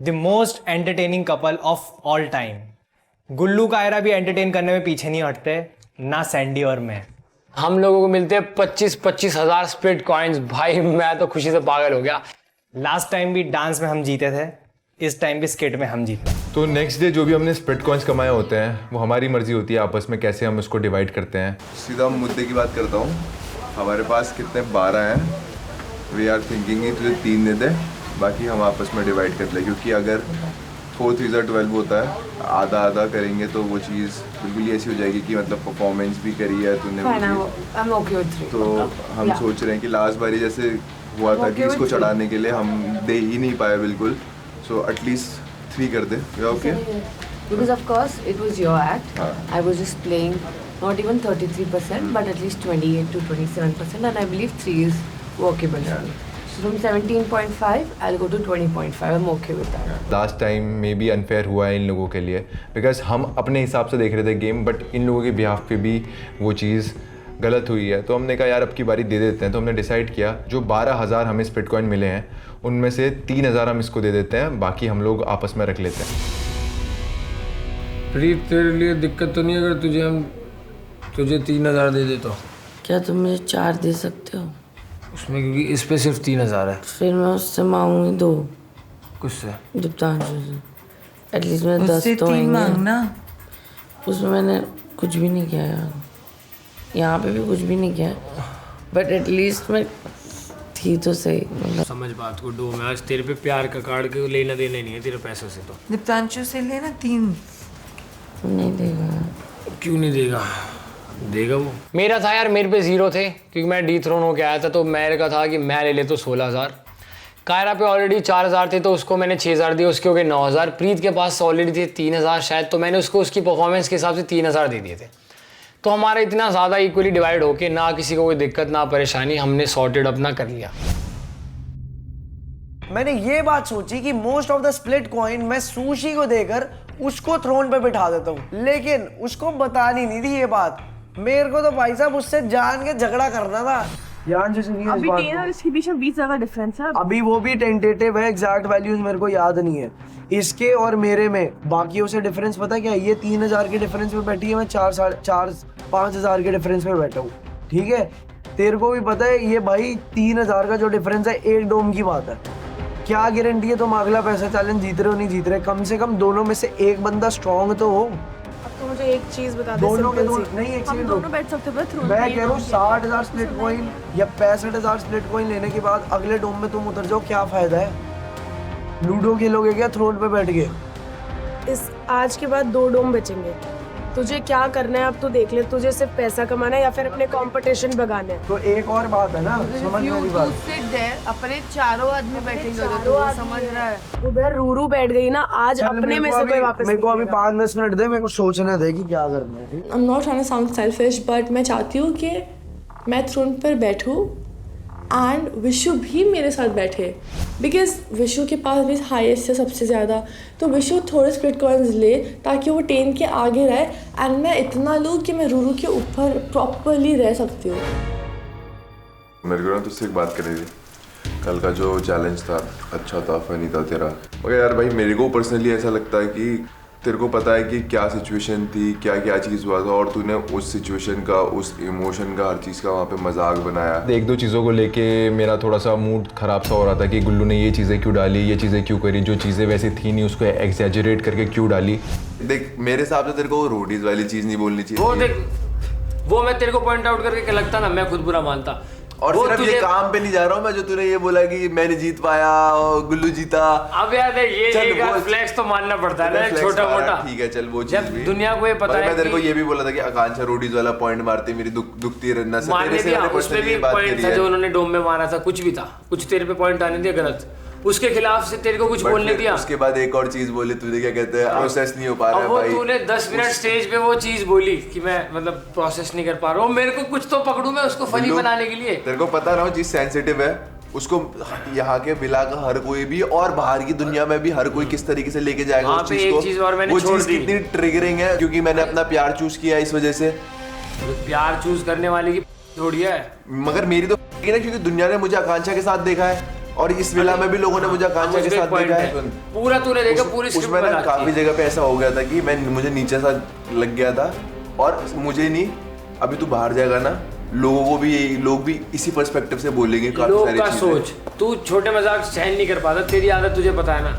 The most entertaining couple of all time. Gullu Kaira भी entertain करने में पीछे नहीं हटते, ना सैंडी और मैं। हम लोगों को मिलते हैं 25-25 हजार स्प्लिट कॉइन्स। भाई मैं तो खुशी से पागल हो गया। लास्ट टाइम भी डांस में हम जीते थे, इस टाइम भी स्केट में हम जीते। तो नेक्स्ट डे जो भी हमने स्प्लिट कॉइन्स कमाए होते हैं वो हमारी मर्जी होती है आपस में कैसे हम इसको डिवाइड करते हैं। सीधा मुद्दे की बात करता हूँ। हमारे पास कितने 12 हैं। वी आर थिंकिंग कि तुझे 3 दे दे, बाकी हम आपस में डिवाइड कर ले, क्योंकि अगर 4 3 12 होता है, आधा आधा करेंगे तो वो चीज़ बिल्कुल ही ऐसी हो जाएगी कि मतलब परफॉर्मेंस भी करी है तूने। तो हम सोच रहे हैं कि लास्ट बारी जैसे हुआ था कि इसको चढ़ाने के लिए हम दे ही नहीं पाए बिल्कुल, सो एटलीस्ट 3 कर दे। Okay Because of course it was your act. I was just playing not even 33%, but at least 28 to 27%, and I believe 3 is workable for me. So from 17.5, I'll go to 20.5. I'm okay with that. Last time में भी unfair हुआ है इन लोगों के लिए, because हम अपने हिसाब से देख रहे थे गेम, बट इन लोगों के बिहाफ पे भी वो चीज़ गलत हुई है। तो हमने कहा यार अब की बारी दे देते हैं। तो हमने डिसाइड किया जो 12,000 हमें स्प्लिट कॉइन मिले हैं उनमें से 3,000 हम इसको दे देते हैं, बाकी हम लोग आपस में रख लेते हैं। प्रीत तेरे लिए दिक्कत तो नहीं अगर तुझे 3,000 दे दे तो? क्या तुम मुझे 4 दे सकते हो? उसमें क्योंकि इस पे सिर्फ 3,000 है। फिर मैं उससे मांगूंगी 2। कुछ दीप्तांशु से एटलीस्ट मैं 10 तो मांगना। उसमें मैंने कुछ भी नहीं किया यार, यहाँ पे भी कुछ भी नहीं किया, बट एटलीस्ट मैं थी तो सही। मतलब समझ बात को। डो मैं आज तेरे पे प्यार का कार्ड के लेना देना नहीं है तेरे पैसों से। तो दीप्तांशु से लेना 3 नहीं देगा। क्यों नहीं देगा? देगा वो। मेरा था यार, मेरे पे 0 थे क्योंकि मैं डीथ्रोन होके आया था, तो मेरे का था कि मैं ले ले तो 16,000। कायरा पे ऑलरेडी 4,000 थे तो उसको मैंने 6,000 दिए, उसके हो गए 9,000। प्रीत के पास ऑलरेडी थे 3,000 शायद, तो मैंने उसको उसकी परफॉर्मेंस के हिसाब से 3,000 दे दिए थे। तो हमारा इतना ज़्यादा इक्वली डिवाइड होके ना किसी को कोई दिक्कत ना परेशानी, हमने सॉर्टेड अपना कर लिया। मैंने ये बात सोची कि most of the split coin मैं सुशी को देकर उसको थ्रोन पे बिठा देता हूँ, लेकिन उसको बतानी नहीं थी ये बात। मेरे को तो भाई साहब उससे जान के झगड़ा करना था। जान से सुनिए अभी 10 और इसके बीच में 20 ज़्यादा डिफरेंस है। अभी वो भी टेंटेटिव है, एग्जैक्ट वैल्यूज मेरे को याद नहीं है इसके और मेरे में। बाकियों से डिफरेंस पता क्या है? ये 3,000 के डिफरेंस में बैठी है, मैं 4-5,000 के डिफरेंस में बैठा हूँ। ठीक है, तेरे को भी पता है ये भाई 3,000 का जो डिफरेंस है, 1 डोम की बात है। क्या गारंटी है तुम अगला पैसा चैलेंज जीत रहे हो नहीं जीत रहे? कम से कम दोनों में से एक बंदा स्ट्रॉन्ग तो हो। तो मुझे एक चीज बता दे, दोनों के सिंपल सी। नहीं, एक हम सेकंड दोनों बैठ सकते हैं थ्रोन पे। मैं कह रहा हूँ 60,000 स्प्लिट कॉइन या 65,000 स्प्लिट कॉइन लेने के बाद अगले डोम में तुम उतर जाओ, क्या फायदा है? लूडो खेलोगे क्या थ्रोन पे बैठ के? इस आज के बाद 2 डोम बचेंगे। तुझे क्या करना है अब तो देख ले। तुझे सिर्फ पैसा कमाना है या फिर अपने कंपटीशन भगाना है? तो एक और बात है ना, समझ मेरी बात। अपने चारों आदमी बैठेंगे, तो समझ रहा है। उधर रूरू बैठ गई ना, आज अपने में से कोई वापस मेरे को अभी 5-10 मिनट दे, मेरे को सोचने दे कि क्या करना है। I'm not trying to sound selfish, but मैं चाहती हूँ कि मैं थ्रोन पर बैठूँ एंड विशु भी मेरे साथ बैठे, बिकॉज विशु के पास भी हाईएस्ट है सबसे ज़्यादा। तो विशु थोड़े स्प्लिट कॉइन्स ले ताकि वो 10 के आगे रहे, एंड मैं इतना लूँ कि मैं रूरू के ऊपर प्रॉपरली रह सकती हूँ। मेरे को ना तुझसे एक बात करी थी। कल का जो चैलेंज था अच्छा था, फनी था तेरा, मगर यार भाई मेरे को पर्सनली ऐसा लगता है कि तेरे को पता है कि क्या सिचुएशन थी, क्या क्या चीज़ हुआ था, और तूने उस सिचुएशन का, उस इमोशन का, हर चीज़ का वहाँ पे मजाक बनाया। 1-2 चीज़ों को लेके मेरा थोड़ा सा मूड ख़राब सा हो रहा था कि गुल्लू ने ये चीज़ें क्यों डाली, ये चीज़ें क्यों करी, जो चीज़ें वैसे थी नहीं उसको एग्जैजरेट करके क्यों डाली। देख मेरे हिसाब से तेरे को रोडीज वाली चीज़ नहीं बोलनी चाहिए। वो देख, वो मैं तेरे को पॉइंट आउट करके क्या लगता ना, मैं खुद बुरा मानता। और सिर्फ ये काम पे नहीं जा रहा हूँ मैं, जो तूने ये बोला कि मैंने जीत पाया और गुल्लू जीता। अब यार देख ये फ्लेक्स तो मानना पड़ता है ना, छोटा मोटा। ठीक है चल, वो चीज भी दुनिया को ये पता है। मैं तेरे को ये भी बोला था कि आकांक्षा रोडीज वाला पॉइंट मारती मेरी दुखती नस मारने दिया, उसमें भी पॉइंट था जो उन्होंने डोम में मारा था, कुछ भी था, कुछ तेरे पे पॉइंट आने दिया गलत, उसके खिलाफ से तेरे को कुछ बोलने दिया। उसके बाद एक और चीज बोली तुझे, क्या कहते हैं, प्रोसेस नहीं हो पा रहा है भाई। तूने 10 मिनट स्टेज पे वो चीज बोली कि मैं मतलब प्रोसेस नहीं कर पा रहा हूँ, मेरे को कुछ तो पकड़ू मैं उसको फनी बनाने के लिए। तेरे को पता ना, चीज सेंसिटिव है, उसको यहाँ के बिला का हर कोई भी और बाहर की दुनिया में भी हर कोई किस तरीके से लेके जाएगा उस चीज को। वो चीज कितनी ट्रिगरिंग है, क्योंकि मैंने अपना प्यार चूज किया इस वजह से। प्यार चूज करने वाले की थोड़ी है, मगर मेरी तो ना, क्योंकि दुनिया ने मुझे आकांक्षा के साथ देखा है। और इस विला में भी लोगों ने मुझे आकांक्षा के साथ देखा है। पूरा तूने देखा, पूरी स्क्रिप्ट उसमें ना बना काफी जगह पे ऐसा हो गया था कि मुझे नीचे सा लग गया था, और मुझे नहीं, अभी तू बाहर जाएगा ना, लोग भी इसी पर्सपेक्टिव से बोलेंगे काफी लोग सारी का चीजें। सोच, तू छोटे मजाक सहन नहीं कर पाता, तेरी आदत तुझे पता है ना।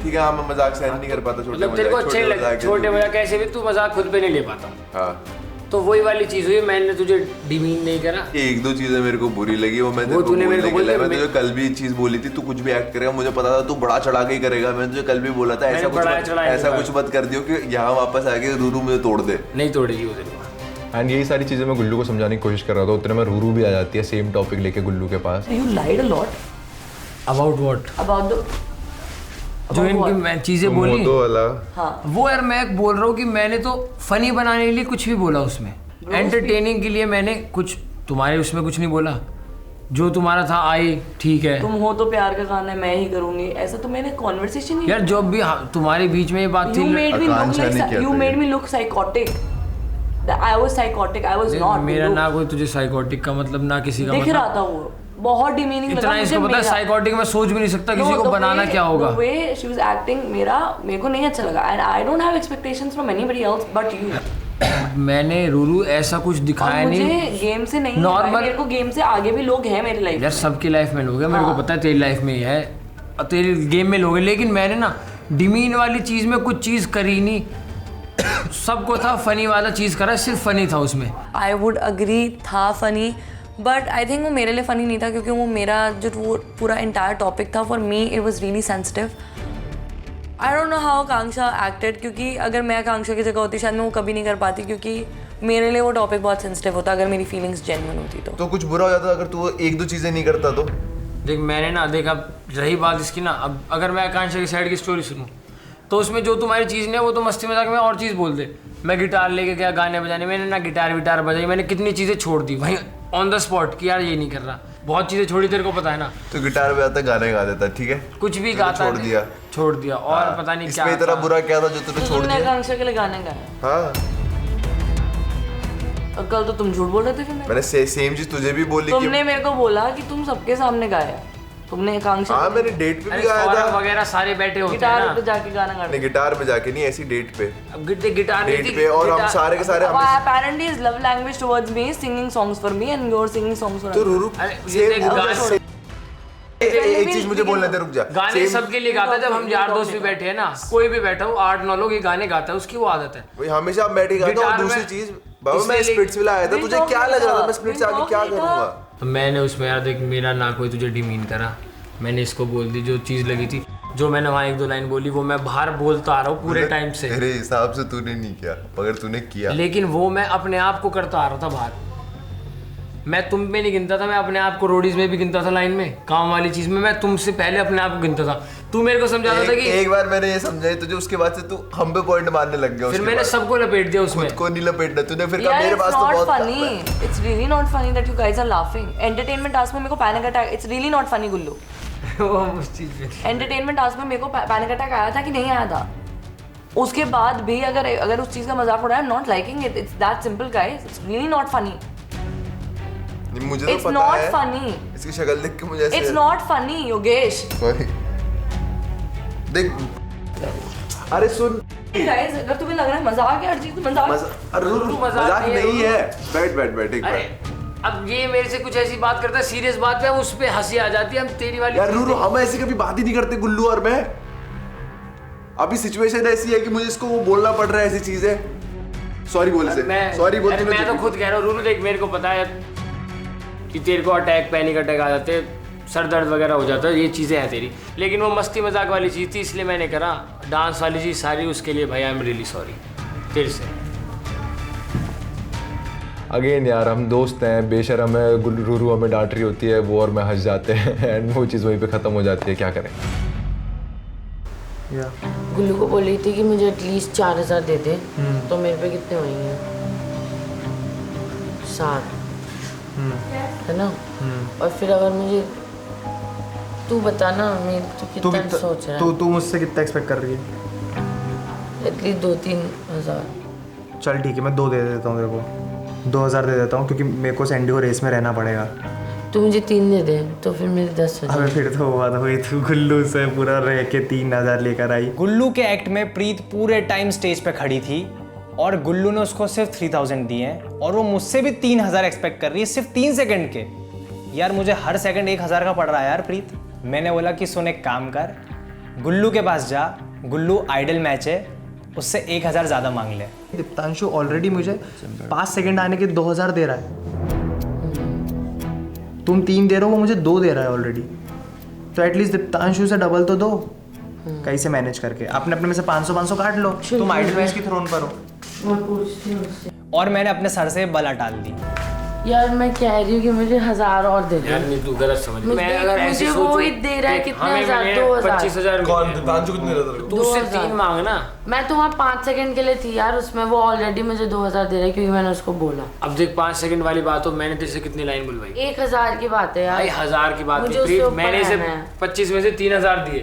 ठीक है, हाँ मैं मजाक सहन नहीं कर पाता, छोटे मतलब तेरे को अच्छे लगते छोटे मजाक, कैसे भी तू मजाक खुद पे नहीं ले पाता। हाँ, तो वही वाली चीज हुई, मैंने तुझे डिमीन नहीं करा। एक दो चीजें मेरे को बुरी लगी, वो मैं तूने मेरे को बोली, मैं तुझे कल भी चीज बोली थी, तू कुछ भी एक्ट करेगा, मुझे पता था तू बड़ा चढ़ा के ही करेगा। मैंने तुझे कल भी बोला था ऐसा कुछ मत कर दियो कि यहाँ वापस आके रूरू मुझे तोड़ दे। नहीं तोड़ेगी वो तेरे को। एंड यही सारी चीज़ें मैं गुल्लू को समझाने की कोशिश कर रहा था, उतने में रूरू भी आ जाती है सेम टॉपिक लेके गुल्लू के पास। You lied a lot about what? about the जो इनकी मैं चीजें बोली, तो वाला हाँ वो यार मैं बोल रहा हूँ कि मैंने तो फनी बनाने के लिए कुछ भी बोला उसमें, एंटरटेनिंग के लिए मैंने कुछ तुम्हारे उसमें कुछ नहीं बोला। जो तुम्हारा था आई ठीक है, तुम हो तो प्यार का गाना मैं ही करूंगी, ऐसा तो मैंने कॉन्वर्सेशन ही यार जो भी तुम्हारे बीच में ये बात You थी। made me look आकांक्षा ने like किया you था made ये। me look psychotic. I was psychotic. I was not. मेरा Look, ना कोई तुझे साइकोटिक का मतलब ना किसी का दिख मतलब। रहा था वो बहुत डिमीनिंग लगा इतना मुझे। इसको पता है साइकोटिक मैं सोच भी नहीं सकता किसी को बनाना क्या होगा। The way she was acting मेरे को नहीं अच्छा लगा, and I don't have expectations from anybody else but you. मैंने रूरू ऐसा कुछ दिखाया और मुझे नहीं गेम से नहीं, Normal- मेरे को गेम से आगे भी लोग हैं मेरी लाइफ। यार, सबकी लाइफ में लोग हैं, मेरे को पता है तेरी लाइफ में ही है, तेरी गेम में लोग हैं, लेकिन मैंने ना डिमीन वाली चीज में कुछ चीज करी नहीं। सबको था फनी वाला चीज करा, सिर्फ फनी था उसमें। आई वुड अग्री था फनी, बट आई थिंक वो मेरे लिए फनी नहीं था क्योंकि वो मेरा जो वो पूरा इंटायर टॉपिक था, for me it was really sensitive. I don't know how Akanksha acted, क्योंकि अगर मैं आकांक्षा की जगह होती शायद मैं वो कभी नहीं कर पाती, क्योंकि मेरे लिए वो टॉपिक बहुत सेंसिटिव होता अगर मेरी फीलिंग्स जेन्युइन होती तो कुछ बुरा हो जाता अगर तू एक दो चीजें नहीं करता तो। देख मैंने ना देखा, रही बात इसकी ना, अब अगर मैं आकांक्षा की साइड की स्टोरी सुनूं तो उसमें जो तुम्हारी चीज़ नहीं है वो तो मस्ती मजाक में और चीज़ बोल दे। मैं गिटार लेके गया गाने बजाने, मैंने ना गिटार विटार बजाई, मैंने कितनी चीज़ें छोड़ दी वहीं ऑन द स्पॉट कि यार ये नहीं कर रहा, बहुत चीज़ें छोड़ी, तेरे को पता है ना। तो गिटार बजाता गाने गा देता, ठीक है, कुछ भी गाता छोड़ दिया और पता नहीं क्या। इसमें इतना बुरा क्या था जो तूने छोड़ दिया? आकांक्षा के लिए गाने गाए। हाँ, और कल तो तुम झूठ बोल रहे थे फिर मैंने सेम चीज तुझे भी बोली। तुमने मेरे को बोला कि तुम सबके सामने गाया, तुमने आकांक्षा हाँ, मैंने डेट पे भी गाया था वगैरह, सारे बैठे होते हैं गिटार ना। पे जाके गाना गाया। नहीं, गिटार पे जाके नहीं, ऐसी डेट पे, अब गिटार डेट पे, और हम सारे के सारे Apparently his love language towards me is singing songs for me and you're singing songs for तो others. रूरू एक चीज मुझे बोलने दे, रुक जा। गाने सबके लिए गाता है, जब हम यार दोस्त भी बैठे हैं ना, कोई भी बैठा हो 8-9 लोग ये गाने गाता है, उसकी वो आदत है। वही हमेशा हम बैठे गाता हूँ। और दूसरी चीज बाबा, मैं स्प्लिट्स विला आया था, तुझे क्या लग रहा था मैं स्प्लिट्स आके क्या करूंगा? तो मैंने उसमें यार देख, मेरा ना कोई तुझे डिमीन करा, मैंने इसको बोल दी जो चीज़ लगी थी, जो मैंने वहाँ एक दो लाइन बोली वो मैं बाहर बोलता आ रहा हूँ पूरे टाइम से। मेरे हिसाब से तूने नहीं किया, मगर तूने किया। लेकिन वो मैं अपने आप को करता आ रहा था बाहर, मैं तुम में नहीं गिनता था, मैं अपने आप को रोडीज में भी गिनता था, लाइन में काम वाली चीज में मैं तुमसे पहले अपने आप को गिनता था। तू मेरे को समझाता था कि एक बार मैंने ये समझाई तुझे, उसके बाद से तू हम पे पॉइंट मारने लग गया। फिर मैंने सबको लपेट दिया उसमें। खुद को नहीं लपेटना तूने, फिर कहा Yeah, मेरे it's पास तो not बहुत funny. It's really not funny that you guys are laughing. Entertainment task में मेरे को panic attack. It's really not funny गुल्लू। वो उस चीज पे Entertainment task में मेरे को panic attack आया था कि नहीं आया था। उसके बाद भी अगर उस चीज का मजाक उड़ाया, I'm not liking it. It's that simple, guys. It's really not funny. मुझे तो It's पता not है। funny. इसकी शक्ल देख के मुझे ऐसे It's not funny, Yogesh. Sorry देख, अरे सुन Guys, अगर तुम्हें लग रहा है मजाक है हर चीज, तो मजाक। अरे मजाक नहीं है। बैठ एक अरे बार। अब ये मेरे से कुछ ऐसी बात करता है, सीरियस बात पे उस पे हंसी आ जाती है, हम तेरी वाली यार रूरू, हम ऐसी कभी बात ही नहीं करते गुल्लू और मैं। अभी सिचुएशन ऐसी है कि मुझे इसको वो बोलना पड़ रहा है, ऐसी चीजें। सॉरी बोल से, सॉरी बोल। मैं तो खुद कह रहा हूँ रूरू, देख मेरे को पता है कि तेरे को अटैक, पैनिक अटैक आ जाते हैं, सर दर्द वगैरह हो जाता है, ये चीज़ें हैं तेरी, लेकिन वो मस्ती मजाक वाली चीज़ थी इसलिए मैंने करा। डांस वाली चीज़ सारी उसके लिए भाई आई एम रियली सॉरी तेरे से। अगेन यार, हम दोस्त हैं, बेशरम है, रूरू हमें डांट रही होती है, वो और मैं हंस जाते हैं एंड वो चीज़ वहीं पे ख़त्म हो जाती है, क्या करें। गुल्लू को बोल रही थी कि मुझे एटलीस्ट 4000 दे दे, तो मेरे पे कितने होंगे? 7 है ना? और फिर अगर मुझे तू बता ना, मैं तू कितना सोच रहा है? तू मुझसे कितना एक्सपेक्ट कर रही है? एटलीस्ट 2-3 हज़ार। चल ठीक है, मैं 2 दे देता हूँ तेरे को, 2000 दे देता हूँ, क्योंकि मेरे को सैंडी को रेस में रहना पड़ेगा। तू मुझे 3 दे दे तो फिर मेरे 10 हो अबे फिर तो बात हुई, तू गुल्लू से पूरा रह के 3000 लेकर आई। गुल्लू के एक्ट में प्रीत पूरे टाइम स्टेज पे खड़ी थी और गुल्लू ने उसको सिर्फ 3000 दिए हैं और वो मुझसे भी 3000 एक्सपेक्ट कर रही है सिर्फ 3 सेकंड के। यार मुझे हर सेकंड 1000 का पड़ रहा है यार प्रीत। मैंने बोला कि सुन एक काम कर, गुल्लू के पास जा, गुल्लू आइडल मैच है, उससे 1000 ज़्यादा मांग ले। दीप्तांशु ऑलरेडी मुझे 5 सेकंड आने के 2000 दे रहा है, तुम 3 दे रहे हो, वो मुझे 2 दे रहा है ऑलरेडी। तो एटलीस्ट दीप्तांशु से डबल तो दो कैसे मैनेज करके। अपने अपने में से 500 काट लो, तुम आइडल मैच की थ्रोन पर हो। और मैंने अपने सर से बला टाल दी। यार मैं कह रही हूँ कि मुझे 1000 और दे दो। यार नहीं, तू गलत समझ रही है। मैं अगर ऐसे मुझे वो ही दे रहा है, कितने हजार? 25,000। कौन दीप्तांशु कितने दे रहा था? तू उससे 3 मांगना। मैं तो वहाँ 5 सेकंड के लिए थी यार, उसमें वो ऑलरेडी मुझे 2000 दे रहा है क्योंकि मैंने उसको बोला। अब देख 5 सेकंड वाली बात हो, मैंने तेरे से कितनी लाइन बुलवाई? 1000 की बात है यार। भाई 1000 की बात मुझे नहीं उससे प्रीत, ऊपर मैंने इसे रहना है। 25 में से 3000 दिए।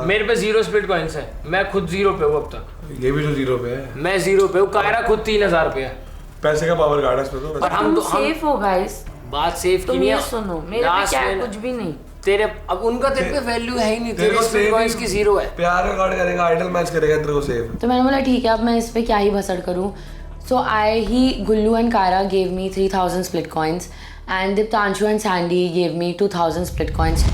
मेरे पे 0 स्प्लिट कॉइंस है, मैं खुद 0 पे हूँ अब तक। ये भी तो 0 पे है। मैं 0 पे हूँ, कायरा खुद 3000 पे है। पैसे का पावर कार्ड है इसमें तो। और हम तो सेफ हो गाइस। बात सेफ की तुम नहीं ये है। सुनो, मेरे पे क्या है, कुछ भी नहीं। तेरे अब उनका तेरे पे वैल्यू है ही नहीं, तेरे स्प्लिट कॉइंस की 0 है। प्यार का कार्ड करेगा, आइडल मैच करेगा, तेरे को सेफ। तो मैंने बोला ठीक है, अब मैं इस पे क्या ही भसड़ करूँ। So Gullu and Kaira gave me 3000 split coins and Diptanshu and Sandy gave me 2000 split coins.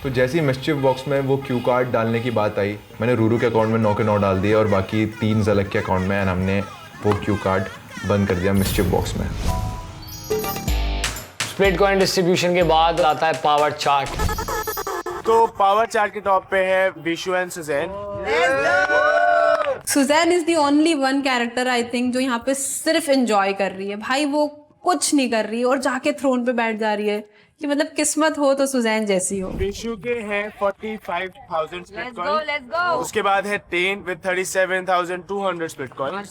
तो जैसे ही मिस्चिफ बॉक्स में वो क्यू कार्ड डालने की बात आई, मैंने रूरू के अकाउंट में 9 के 9 डाल दिए और बाकी 3 ज़लक के अकाउंट में, एंड हमने वो क्यू कार्ड बंद कर दिया मिस्चिफ बॉक्स में। स्प्लिट कॉइन डिस्ट्रीब्यूशन के बाद आता है पावर चार्ट। तो पावर चार्ट के टॉप पे है Vishu and Suzanne. Suzanne is the only one character I think जो यहाँ पे सिर्फ एंजॉय कर रही है। भाई वो कुछ नहीं कर रही और जाके थ्रोन पे बैठ जा रही है कि मतलब किस्मत हो तो सुजैन जैसी हो। विशु के हैं 45,000 स्प्लिट कॉइन। उसके बाद है 10 with 37,200 स्प्लिट कॉइन।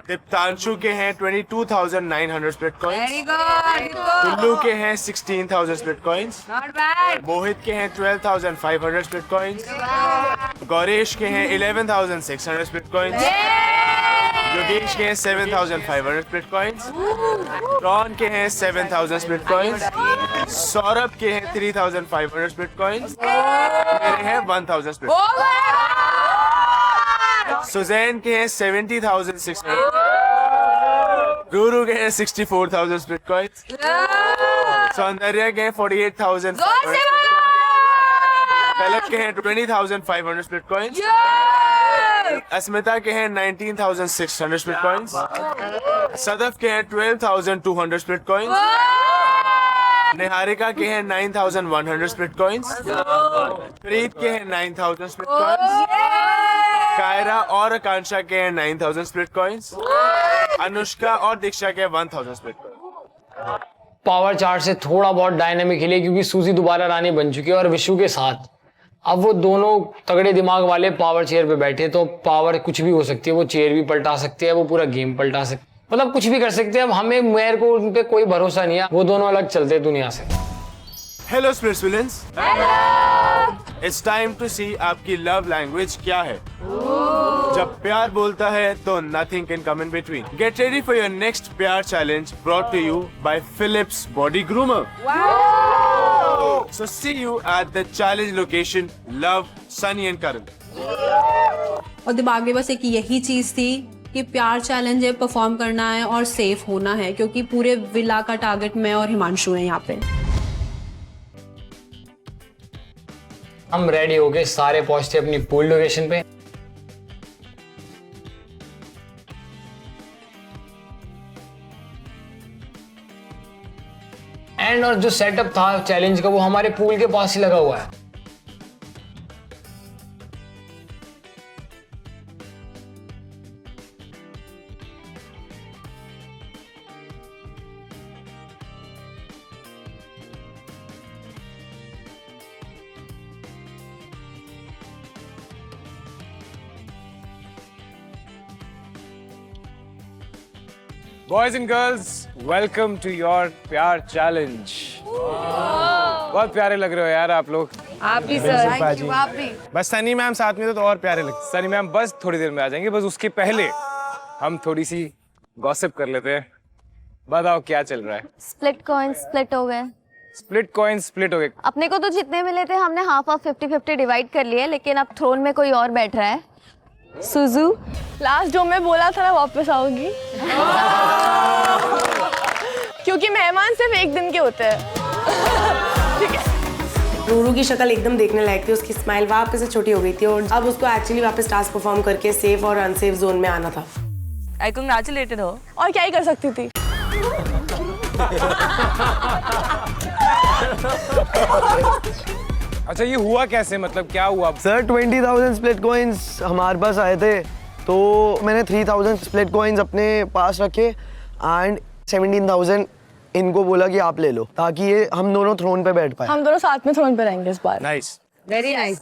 दीप्तांशु के हैं 22,900 स्प्लिट कॉइन। गुल्लू के हैं 16,000 स्प्लिट कॉइन्स। मोहित के हैं 12,500 स्प्लिट कॉइन्स। गौरेश के हैं 11,600 स्प्लिट कॉइन्स। योगेश के हैं 7,500 स्प्लिट कॉइन्स। रॉन के हैं 7,000 स्प्लिट कॉइन्स। सौरभ के हैं 3,500 स्प्लिट कॉइन्स। मेरे हैं 1,000 स्प्लिट। सुजैन के हैं 70,600। रूरू के हैं 64,000 स्प्लिट कॉइन्स। सौंदर्या के हैं 48,000। पलक के हैं 20,500 स्प्लिट कॉइन्स। अस्मिता के हैं 19,600 स्प्लिट कॉइन्स। सदफ के हैं 12,200 स्प्लिट कॉइन्स। निहारिका के हैं 9,100 स्प्लिट कॉइन्स। प्रीत के हैं 9,000 स्प्लिट कॉइन्स। कायरा और आकांक्षा के हैं 9,000 स्प्लिट कॉइन्स। अनुष्का और दीक्षा के 1,000 स्प्लिट कॉइन्स। पावर चार्ट से थोड़ा बहुत डायनामिक हिली क्योंकि सूजी दोबारा रानी बन चुकी है और विशु के साथ अब वो दोनों तगड़े दिमाग वाले पावर चेयर पे बैठे, तो पावर कुछ भी हो सकती है। वो चेयर भी पलटा सकती है, वो पूरा गेम पलटा सकती है, मतलब कुछ भी कर सकते हैं। अब हमें मेयर को उन पे कोई भरोसा नहीं है, वो दोनों अलग चलते हैं दुनिया से। Hello splits villains, it's time to see आपकी लव लैंग्वेज क्या है। जब प्यार बोलता है तो nothing can come in between. Get ready for your next प्यार challenge brought to you by Philips body groomer. So see you at the challenge location, Love, Sunny and Karan. और दिमाग में बस एक यही चीज़ थी कि प्यार चैलेंज है, परफॉर्म करना है और सेफ होना है, क्योंकि पूरे विला का टारगेट मैं और हिमांशु हैं यहाँ पे। हम रेडी हो गए, सारे पहुंचते अपनी पूल लोकेशन पे। एंड और जो सेटअप था चैलेंज का वो हमारे पूल के पास ही लगा हुआ है। Boys and girls, welcome to your प्यार चैलेंज। बहुत प्यारे लग रहे हो यार आप लोग। आप भी सर, थैंक यू। आप भी। बस सनी मैम साथ में तो और प्यारे लगते। सनी मैम बस थोड़ी देर में आ जाएंगे, बस उसके पहले हम थोड़ी सी गॉसिप कर लेते हैं। बताओ क्या चल रहा है? स्प्लिट कॉइंस स्प्लिट हो गए। स्प्लिट कॉइंस स्प्लिट हो गए। अपने को तो जितने मिले थे हमने हाफ ऑफ 50-50 डिवाइड कर लिए, लेकिन अब थ्रोन में कोई और बैठ रहा है। सुजू, लास्ट जो मैं बोला था ना वापस आओगी क्योंकि मेहमान सिर्फ एक दिन के होते हैं। ठीक है। रूरू की शक्ल एकदम देखने लायक थी, उसकी स्माइल वापस से छोटी हो गई थी और अब उसको एक्चुअली वापस टास्क परफॉर्म करके सेफ और अनसेफ जोन में आना था। आई कांग्रेचुलेटेड हो। और क्या ही कर सकती थी। अच्छा ये हुआ कैसे, मतलब क्या हुआ? सर 20,000 स्प्लिट कॉइन्स हमारे पास आए थे, तो मैंने 3,000 स्प्लिट कॉइन्स अपने पास रखे एंड 17,000 इनको बोला कि आप ले लो, ताकि ये हम दोनों थ्रोन पे बैठ पाए। हम दोनों साथ में थ्रोन पे रहेंगे इस बार। Nice, very nice.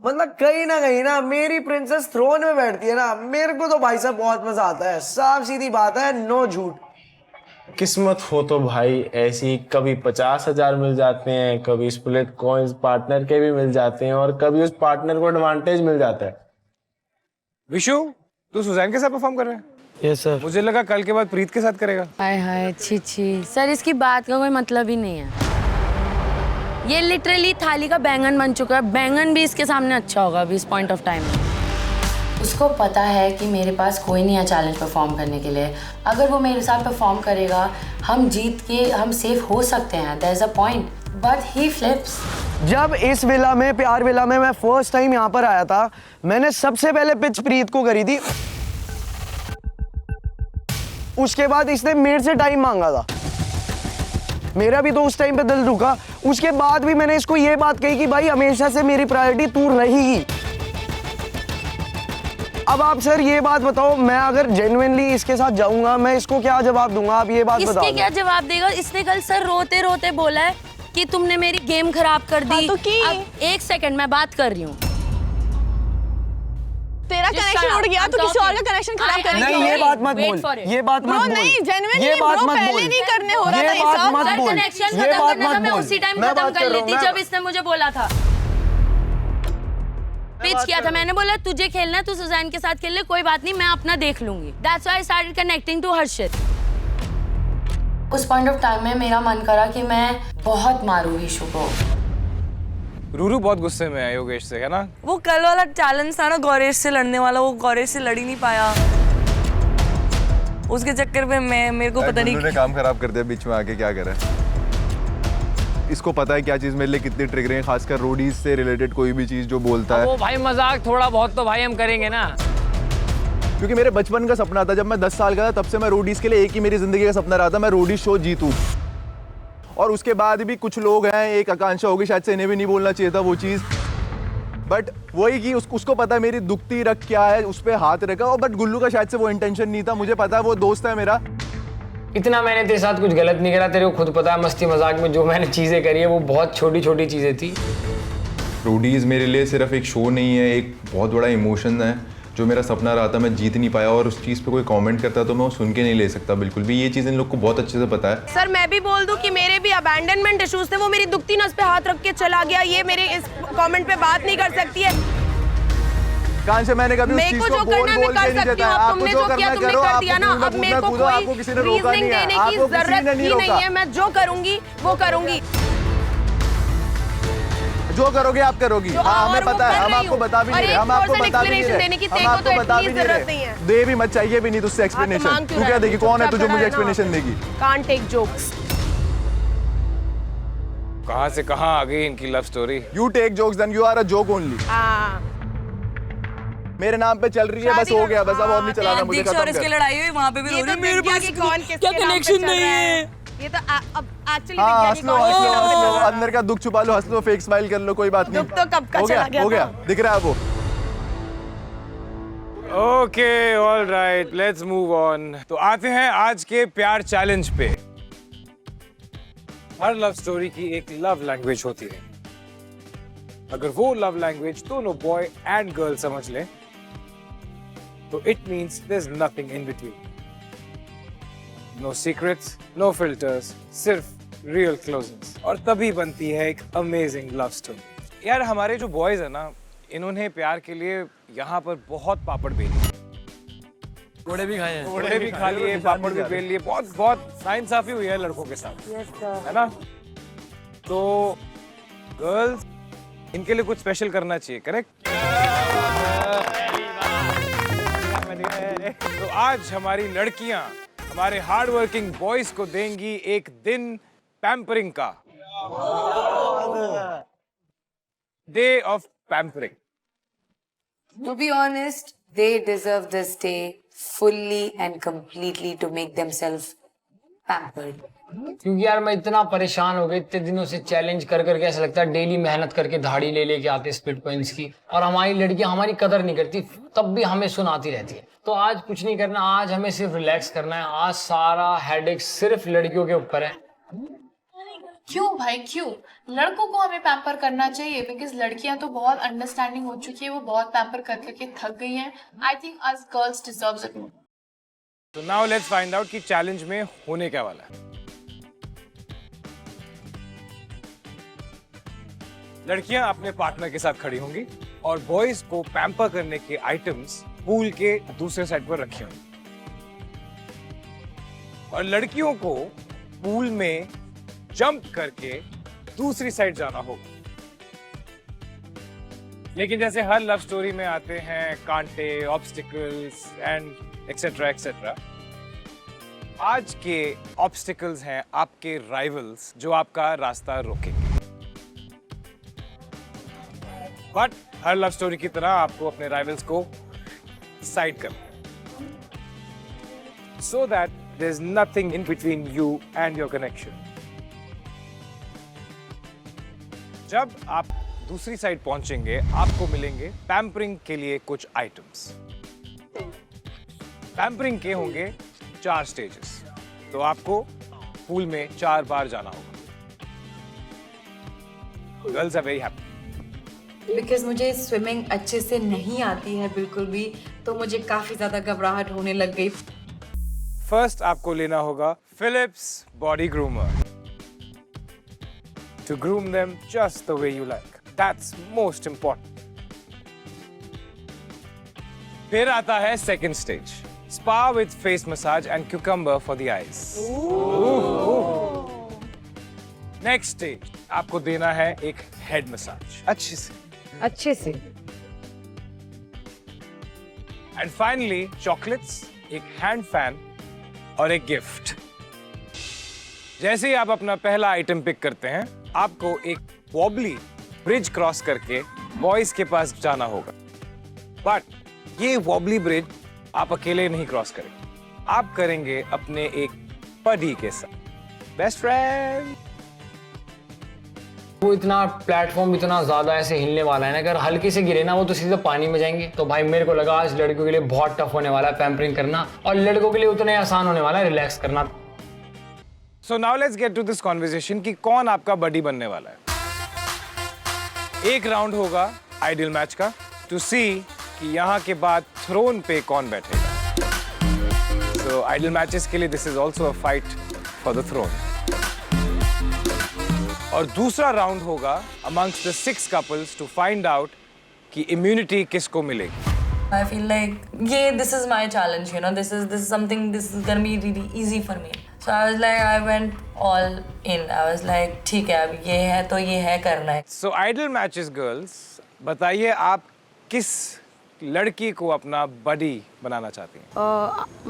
मतलब कहीं ना मेरी प्रिंसेस थ्रोन में बैठती है ना, मेरे को तो भाई साहब बहुत मजा आता है। साफ सीधी बात है, नो झूठ। किस्मत हो तो भाई ऐसी, कभी 50,000 मिल जाते हैं, कभी स्प्लिट कॉइन्स पार्टनर के भी मिल जाते हैं और कभी उस पार्टनर को एडवांटेज मिल जाता है। विशु, तू सुजैन के साथ परफॉर्म कर रहा है? Yes sir. मुझे लगा कल के बाद प्रीत के साथ करेगा। हाय हाय, छी छी सर, इसकी बात का कोई मतलब ही नहीं है। ये लिटरली थाली का बैंगन बन चुका है। बैंगन भी इसके सामने अच्छा होगा अभी इस पॉइंट ऑफ टाइम में। उसको पता है कि मेरे पास कोई नहीं है चैलेंज परफॉर्म करने के लिए। अगर वो मेरे साथ परफॉर्म करेगा, हम जीत के हम सेफ हो सकते हैं, there is a point, but he flips. जब इस विला में, प्यार विला में मैं फर्स्ट टाइम यहाँ पर आया था, मैंने सबसे पहले पिच प्रीत को करी थी। उसके बाद इसने मेरे से टाइम मांगा था, मेरा भी तो उस टाइम पे दिल रुका। उसके बाद भी मैंने इसको ये बात कही कि भाई हमेशा से मेरी प्रायोरिटी तू रहेगी। अब आप सर ये बात बताओ, मैं अगर जेन्युइनली इसके साथ जाऊंगा, मैं इसको क्या जवाब दूंगा? आप ये बात बताओ। इसके क्या जवाब देगा? इसने कल सर रोते रोते बोला है कि तुमने मेरी गेम खराब कर दी। तो की? अब एक सेकंड, मैं बात कर रही हूँ। तेरा कनेक्शन उड़ गया तो किसी और का कनेक्शन खराब करेगी। नहीं, ये बात मत बोल, ये बात मत बोल। नहीं, जेन्युइनली ये बात ब्रो, मत पहले बोल। नहीं करने हो रहा था ये बात सब। मत बोल। कनेक्शन ये खत्म बात करना था, मत मैं बोल। उसी टाइम मैं खत्म बात कर कर रहा लेती हूँ, जब इसने मुझे बोला था। पिच किया था, मैंने बोला तुझे खेलना है, तू सुजैन के साथ खेल ले, कोई बात नहीं, मैं अपना देख लूंगी। That's why I started connecting to हर्षित। उस पॉइंट ऑफ टाइम में मेरा मन करा कि मैं बहुत मारूं विशु को। रूरू बहुत गुस्से में है योगेश से, है ना? वो कल वाला चैलेंज था ना गौरेश से लड़ने वाला, वो गौरेश से लड़ ही नहीं पाया। उसके चक्कर में मेरे को पता नहीं, ने काम खराब कर दिया बीच में आके। क्या करे, इसको पता है क्या चीज मेरे लिए कितनी ट्रिगरिंग है, खासकर रोडीज से रिलेटेड कोई भी चीज जो बोलता है। वो भाई मजाक थोड़ा बहुत तो भाई हम करेंगे ना, क्योंकि मेरे बचपन का सपना था, जब मैं 10 साल का था तब से मैं रोडीज के लिए एक ही मेरी जिंदगी का सपना रहा था, मैं रोडीज शो जीतूं। और उसके बाद भी कुछ लोग हैं, एक आकांक्षा होगी, शायद से इन्हें भी नहीं बोलना चाहिए था वो चीज़, बट वही कि उसको पता है मेरी दुखती रख क्या है, उस पर हाथ रखा। और बट गुल्लू का शायद से वो इंटेंशन नहीं था, मुझे पता है वो दोस्त है मेरा। इतना मैंने तेरे साथ कुछ गलत नहीं करा, तेरे को खुद पता है मस्ती मजाक में जो मैंने चीज़ें करी है वो बहुत छोटी छोटी चीज़ें थी। रोडीज़ मेरे लिए सिर्फ एक शो नहीं है, एक बहुत बड़ा इमोशन है। जो मेरा सपना रहा था, मैं जीत नहीं पाया, और उस चीज़ पे कोई कमेंट करता तो मैं वो सुन के नहीं ले सकता बिल्कुल भी। ये चीज़ इन लोग को बहुत अच्छे से पता है। सर मैं भी बोल दूं कि मेरे भी अबैंडनमेंट इश्यूज थे, वो मेरी दुखती नस पे हाथ रख के चला गया, ये मेरे इस कमेंट पे बात नहीं कर सकती है। कांचे मैंने कभी उस मेरे चीज को को जो बोल करना है मैं बोल कर के नहीं सकती देता हूँ, है। अब आपको तुमने जो जो किया करना तुमने करो, कर आपको दिया ना, कूदना अब मेरे को कूदो, आपको कोई किसी ने रोका नहीं रीजनिंग है, देने की आपको किसी जरूरत ने नहीं ही नहीं रोका। है, मैं जो करूंगी वो करूंगी। जो करोगे आप करोगी, हाँ हमें पता है, हम आपको बता भी नहीं रहे, हम आपको बता भी नहीं रहे, हम आपको बता भी नहीं रहे। दे भी मत, चाहिए भी नहीं तुझसे एक्सप्लेनेशन। तू क्या देगी, कौन है तुझे मुझे एक्सप्लेनेशन देगी? Can't take jokes. कहाँ से कहाँ आ गई इनकी love story? You take jokes, then you are a joke only. मेरे नाम पे चल रही है, बस हो गया, बस अब और नहीं चलाना मुझे, खत्म कर। इसकी लड़ाई हुई वहाँ पे भी रो रही है, मेरे पास क्या कनेक्शन नहीं है। ये तो अब एक्चुअली हाँ हंस लो, अंदर का दुख छुपा लो, हंस लो, फेक स्माइल कर लो, कोई बात नहीं। दुख तो कब का चला गया, हो गया, दिख रहा है वो। Okay all right, let's move on. तो आते हैं आज के प्यार चैलेंज पे। हर लव स्टोरी की एक लव लैंग्वेज होती है। अगर वो लव लैंग्वेज दोनों बॉय एंड गर्ल समझ लें तो it means there is nothing in between. No secrets, no filters, सिर्फ रियल क्लोजनेस और तभी बनती है एक अमेजिंग लव स्टोरी। यार हमारे जो बॉयज है ना, इन्होंने प्यार के लिए यहाँ पर बहुत पापड़ बेले, घोड़े भी खाए हैं, घोड़े भी खा लिए, पापड़ भी बेल लिए, बहुत बहुत नाइंसाफी हुई है लड़कों के साथ, है ना? तो गर्ल्स, इनके लिए कुछ स्पेशल करना चाहिए, करेक्ट? तो आज हमारी लड़कियां हमारे हार्ड वर्किंग बॉयज को देंगी एक दिन पैम्परिंग का, day of pampering. To be honest, they deserve this day fully and completely to make themselves pampered. क्योंकि यार मैं इतना परेशान हो गया इतने दिनों से, चैलेंज कर करके ऐसा लगता है डेली मेहनत करके धाड़ी ले लेके आते स्प्लिट कॉइंस की, और हमारी लड़कियां हमारी कदर नहीं करती, तब भी हमें सुनाती रहती है। तो आज कुछ नहीं करना, आज हमें सिर्फ रिलैक्स करना है। आज सारा हेडेक सिर्फ लड़कियों के ऊपर है। क्यों भाई क्यों? लड़कों को हमें पैम्पर करना चाहिए, बिकॉज लड़कियां तो बहुत अंडरस्टैंडिंग हो चुकी है, वो बहुत पैम्पर कर करके थक गई हैं। I think us girls deserves it. तो नाउ लेट्स फाइंड आउट कि चैलेंज में होने क्या वाला है। लड़कियां अपने पार्टनर के साथ खड़ी होंगी और बॉयज को पैम्पर करने के आइटम्स पूल के दूसरे साइड पर रखे होंगे, और लड़कियों को पूल में जंप करके दूसरी साइड जाना होगा। लेकिन जैसे हर लव स्टोरी में आते हैं कांटे, ऑब्स्टिकल्स एंड एक्सेट्रा एक्सेट्रा, आज के ऑब्स्टिकल्स हैं आपके राइवल्स जो आपका रास्ता रोकेंगे। बट हर लव स्टोरी की तरह आपको अपने राइवल्स को साइड करना, so that there's nothing in between you and your connection. जब आप दूसरी साइड पहुंचेंगे आपको मिलेंगे पैम्परिंग के लिए कुछ आइटम्स। पैम्परिंग के होंगे 4 स्टेजेस, तो आपको पूल में 4 बार जाना होगा। Girls are very happy. Because मुझे स्विमिंग अच्छे से नहीं आती है बिल्कुल भी, तो मुझे काफी ज्यादा घबराहट होने लग गई। फर्स्ट आपको लेना होगा Philips body groomer to groom them just the way you like. That's most important. फिर आता है second stage, spa with face massage and cucumber for the eyes. Next stage, आपको देना है एक head massage अच्छे से. And finally, chocolates, एक hand fan और एक gift. जैसे ही आप अपना पहला आइटम पिक करते हैं, आपको एक वॉबली ब्रिज क्रॉस करके बॉयज के पास जाना होगा। बट ये वॉबली ब्रिज आप अकेले नहीं क्रॉस करेंगे, आप करेंगे अपने एक बडी के साथ, बेस्ट फ्रेंड। वो इतना प्लेटफॉर्म इतना ज्यादा ऐसे हिलने वाला है ना, अगर हल्के से गिरे ना वो तो सीधे पानी में जाएंगे। तो भाई मेरे को लगा आज लड़कियों के लिए बहुत टफ होने वाला है पैम्परिंग करना, और लड़कों के लिए उतना ही आसान होने वाला है रिलैक्स करना। So now let's get to this conversation कि कौन आपका बडी बनने वाला है। एक राउंड होगा आइडियल मैच का, टू सी कि यहाँ के बाद थ्रोन पे कौन बैठेगा। So आइडियल मैचेस के लिए this is also a fight for the throne. और दूसरा राउंड होगा amongst the 6 couples to find out कि इम्यूनिटी किसको मिलेगी। I feel like this is my challenge, you know, this is something, this is gonna be really easy for me. So I was like, I went all in. I was like, ठीक है, अब ये है तो ये है करना है। So आइडियल मैचेस गर्ल्स, बताइए आप किस लड़की को अपना बडी बनाना चाहती हैं?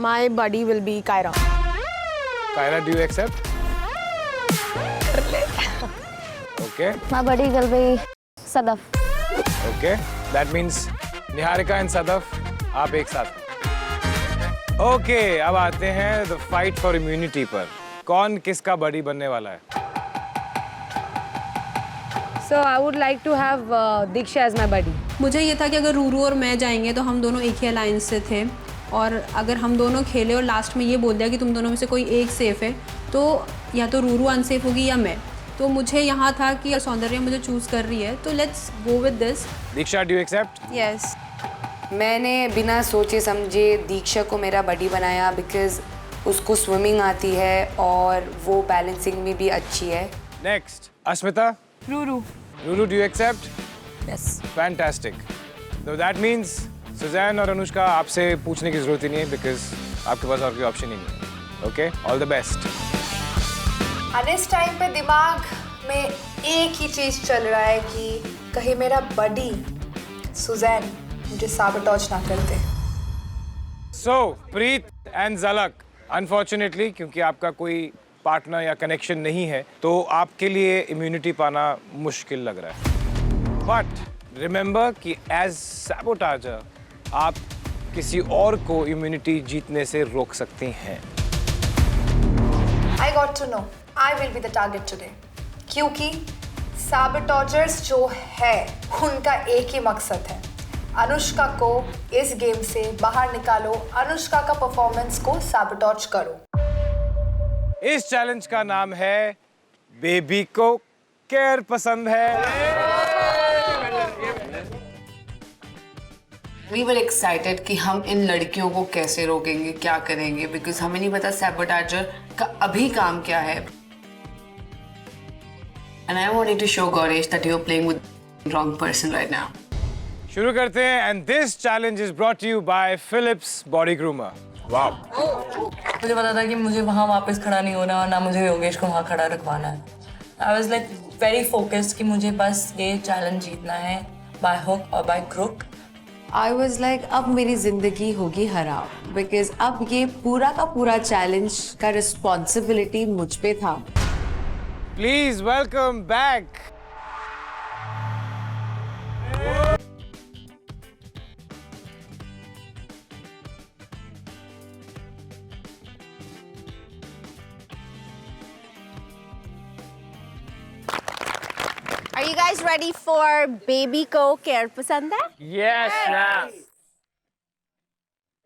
My buddy will be Kyra. Kyra, do you accept? Okay. My buddy will be Sadaf. Okay. That means Niharika and Sadaf, आप एक साथ। ओके, अब आते हैं द फाइट फॉर इम्यूनिटी पर। कौन किसका बडी बनने वाला है? So I would like to have Diksha as my buddy. मुझे ये था कि अगर रूरू और मैं जाएंगे तो हम दोनों एक ही अलायंस से थे, और अगर हम दोनों खेले और लास्ट में ये बोल दिया कि तुम दोनों में से कोई एक सेफ है, तो या तो रूरू अनसेफ होगी या मैं। तो मुझे यहाँ था कि सौंदर्य मुझे चूज कर रही है, तो let's go with this. Diksha, do you accept? Yes. मैंने बिना सोचे समझे दीक्षा को मेरा बडी बनाया, बिकॉज उसको स्विमिंग आती है और वो बैलेंसिंग में भी अच्छी है। Next Asmita. Ruru. Ruru, do you accept? Yes. Fantastic. तो दैट मीन्स सुजैन और अनुष्का आपसे पूछने की जरूरत ही नहीं है, बिकॉज आपके पास और कोई ऑप्शन ही नहीं है। Okay, all the best. और इस टाइम पे दिमाग में एक ही चीज चल रहा है कि कहीं मेरा बडी सुजैन मुझे साबोटाज ना कर दे। सो प्रीत एंड झलक, अनफॉर्चुनेटली क्योंकि आपका कोई पार्टनर या कनेक्शन नहीं है तो आपके लिए इम्यूनिटी पाना मुश्किल लग रहा है। बट रिमेंबर कि एज सैबोटाजर आप किसी और को इम्यूनिटी जीतने से रोक सकती हैं। I got to know I will be the target today क्योंकि sabotagers जो है उनका एक ही मकसद है, अनुष्का को इस गेम से बाहर निकालो, अनुष्का का परफॉर्मेंस को sabotage करो। इस चैलेंज का नाम है बेबी को केयर पसंद है। We were excited कि हम इन लड़कियों को कैसे रोकेंगे, क्या करेंगे, बिकॉज हमें नहीं पता सैबोटाजर का अभी काम क्या है। And I wanted to show Gaurish that you're playing with the wrong person right now. शुरू करते हैं and this challenge is brought to you by Philips body groomer. Wow. मुझे पता था कि मुझे वहाँ वापस खड़ा नहीं होना और ना मुझे योगेश को वहाँ खड़ा रखवाना है। I was like very focused कि मुझे बस ये चैलेंज जीतना है बाय हुक और by crook. I was like अब मेरी जिंदगी होगी हराम, बिकॉज अब ये पूरा का पूरा चैलेंज का रिस्पॉन्सिबिलिटी मुझ पे था। Please welcome back. Are you guys ready for baby को केयर पसंद है? Yes, ma'am.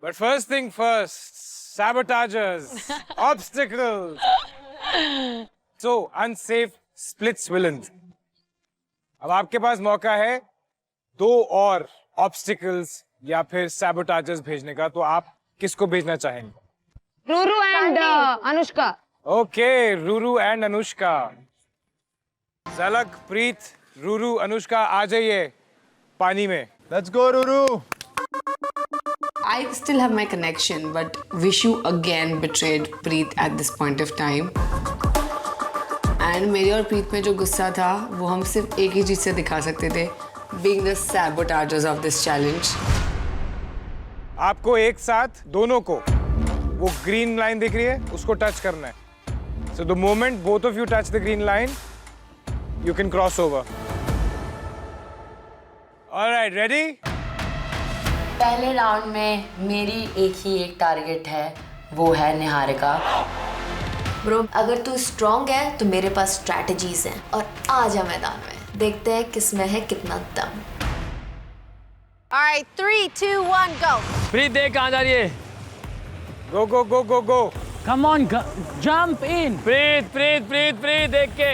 But first thing first, sabotagers, obstacles. So, unsafe splits villains. अब आपके पास मौका है 2 और obstacles या फिर sabotagers भेजने का, तो आप किसको भेजना चाहेंगे? Ruru and Anushka. Okay, Ruru and Anushka. झलक, प्रीत, रूरू, अनुष्का आ जाइए पानी में। Let's go, Ruru. I still have my connection, but Vishu again betrayed Preet at this point of time. And मेरी और प्रीत में जो गुस्सा था वो हम सिर्फ एक ही चीज से दिखा सकते थे, being the sabotagers of this challenge. आपको एक साथ दोनों को वो ग्रीन लाइन दिख रही है उसको टच करना है। So the moment both of you touch the green line, you can cross over. All right, ready? पहले राउंड में मेरी एक टारगेट है, वो है निहारिका। ब्रो अगर तू स्ट्रॉन्ग है तो मेरे पास स्ट्रैटेजीज हैं और आ जा मैदान में, देखते हैं किसमें है कितना दम। Alright, 3, 2, 1, go. प्रीत देख कहाँ जा रही है? Go go go go go. Come on, jump in. प्रीत प्रीत प्रीत प्रीत देख के।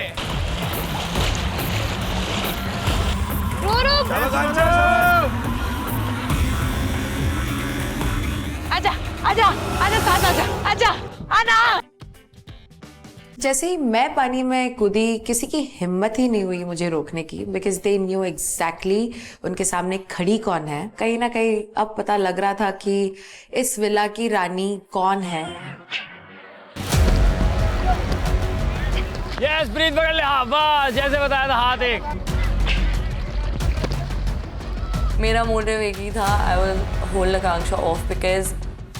आजा आजा आजा साथ आजा आजा आना। जैसे ही मैं पानी में कूदी, किसी की हिम्मत ही नहीं हुई मुझे रोकने की, बिकॉज दे न्यू एग्जैक्टली उनके सामने खड़ी कौन है। कहीं ना कहीं अब पता लग रहा था कि इस विला की रानी कौन है। यस प्रीत पकड़ ले, हाँ बस जैसे बताया था, हाथ एक। मेरा मोटिव एक ही था, I will hold Akanksha off because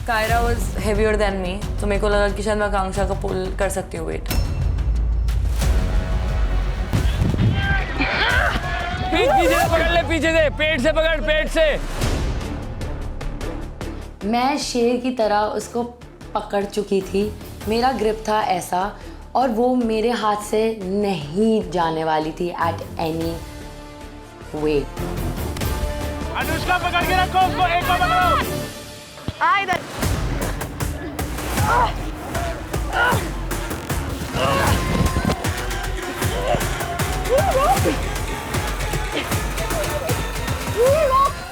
Kaira was heavier than me, तो मेरे को लगा कि शायद मैं आकांक्षा को पुल कर सकती हूँ वेट। पीछे से पकड़ ले, पीछे से, पेट से पकड़, पेट से। मैं शेर की तरह उसको पकड़ चुकी थी, मेरा ग्रिप था ऐसा और वो मेरे हाथ से नहीं जाने वाली थी एट एनी वे। अनुष्का पकड़ के रखो उसको, एक को पकड़ो। आ इधर।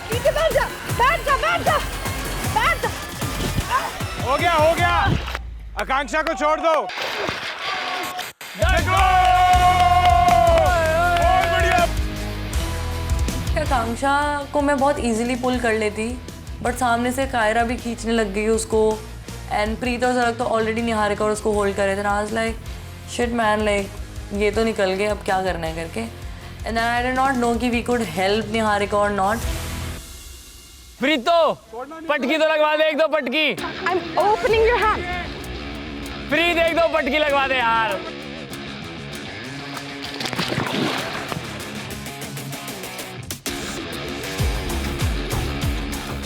पीछे बैठ जा, बैठ जा, बैठ जा, बैठ जा। हो गया, हो गया। आकांक्षा को छोड़ दो। आकांक्षा को मैं बहुत इजीली पुल कर लेती, बट सामने से कायरा भी खींचने लग गई उसको, एंड प्रीत और ज़रक तो ऑलरेडी निहारिका और उसको होल्ड कर रहे थे। आई was like shit man, like ये तो निकल गए, अब क्या करना है करके। And I did not know कि वी कुड हेल्प निहारिका और नॉट। प्रीतो पटकी तो लगवा दे, एक दो पटकी। I am opening your hand. Preet एक दो पटकी लगवा दे यार।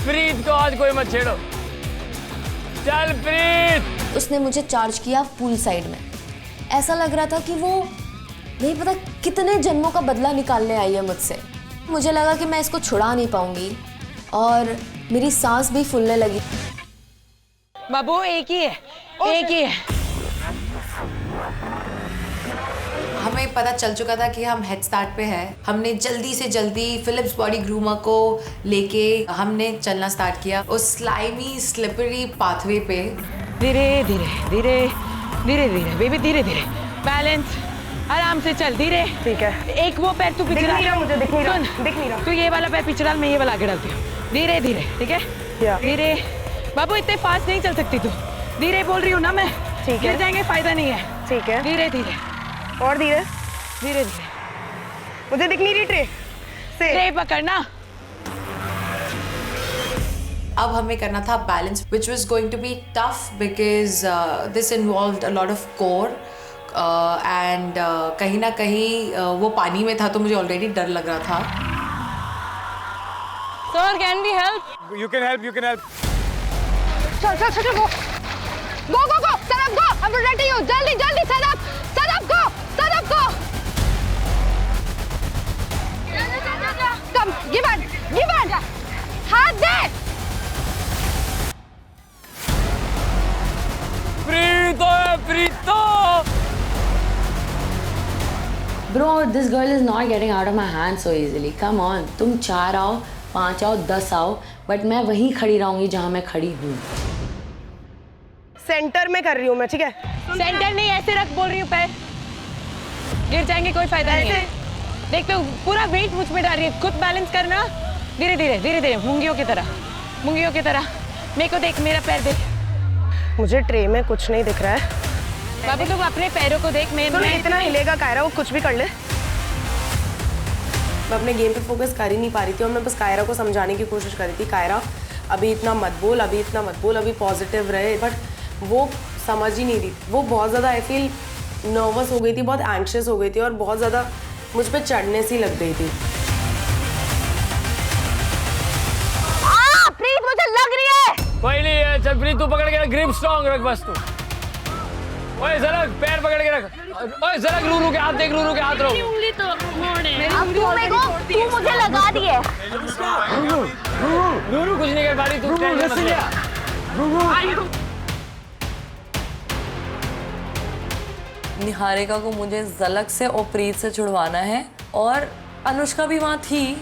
प्रीत को आज कोई मत छेड़ो। चल प्रीत। उसने मुझे चार्ज किया पूल साइड में। ऐसा लग रहा था कि वो नहीं पता कितने जन्मों का बदला निकालने आई है मुझसे। मुझे लगा कि मैं इसको छुड़ा नहीं पाऊंगी और मेरी सांस भी फूलने लगी। बाबू एक ही है, एक ही है। हमें पता चल चुका था कि हम हेड स्टार्ट पे है। हमने जल्दी से जल्दी फिलिप्स बॉडी ग्रूमर को लेके हमने चलना स्टार्ट किया उस स्लाइमी स्लिपरी पाथवे पे। धीरे धीरे धीरे धीरे धीरे बेबी, धीरे धीरे, बैलेंस, आराम से चल, धीरे। ठीक है। एक वो पैर तू पीछे डाल, मुझे दिख नहीं रहा। तू ये वाला पैर पीछे डाल, मैं ये वाला आगे डालती हूँ। धीरे धीरे, ठीक है। धीरे बाबू, इतने फास्ट नहीं चल सकती तू। धीरे बोल रही हूँ ना मैं। ठीक है। गिर जाएंगे, फायदा नहीं है। ठीक है। धीरे धीरे और धीरे धीरे धीरे। मुझे दिख नहीं रही ट्रे से। ट्रे पकड़ना। अब हमें करना था balance, which was going to be tough because this involved a lot of core and कहीं ना कहीं वो पानी में था तो मुझे ऑलरेडी डर लग रहा था। Sir, can we help? You can help, you can help. चल चल चल, go go go, set up, go, I'm protecting you, जल्दी जल्दी set up, go, set up, go. Come, give on, हाथ दे। Preeto Bro, this girl is not getting out of my hand so easily. Come on, तुम 4 आओ, 5 आओ, 10 आओ, but मैं वहीं खड़ी रहूंगी जहां मैं खड़ी हूँ। सेंटर में कर रही हूँ मैं, ठीक है। सेंटर नहीं, ऐसे रख बोल रही हूँ, पैर गिर जाएंगे, कोई फायदा नहीं है। देख तो पूरा वेट मुझ में डाल रही है, खुद बैलेंस करना। धीरे धीरे धीरे धीरे, मुंगियों की तरह, मुंगियों की तरह। मेरे को देख, मेरा पैर देख। मुझे ट्रे में कुछ नहीं दिख रहा है। बाबू तुम अपने पैरों को देख। मैं इतना हिलेगा कायरा, वो कुछ भी कर ले। मैं अपने गेम पे फोकस कर ही नहीं पा रही थी और मैं बस कायरा को समझाने की कोशिश कर रही थी, कायरा अभी इतना मत बोल, अभी इतना मत बोल, अभी पॉजिटिव रहे। बट वो समझ ही नहीं रही। वो बहुत ज़्यादा आई फील नर्वस हो गई थी, बहुत एंग्शियस हो गई थी और बहुत ज़्यादा मुझ पर चढ़ने सी लग गई थी। प्रीत, मुझे लग रही है। कोई नहीं है, चल प्रीत तू पकड़ के रख, ग्रिप स्ट्रॉन्ग रख बस तू। ओए ज़रक पैर पकड़ के रख। ओए ज़रक, रूरू के हाथ देख, रूरू के हाथ रहो। उंगली तो मोड़े। अब तू मुझे लगा दी है। रूरू कुछ नहीं कर पा रही तू। निहारिका को मुझे ज़लक से और प्रीत से छुड़वाना है, और अनुष्का भी वहाँ थी,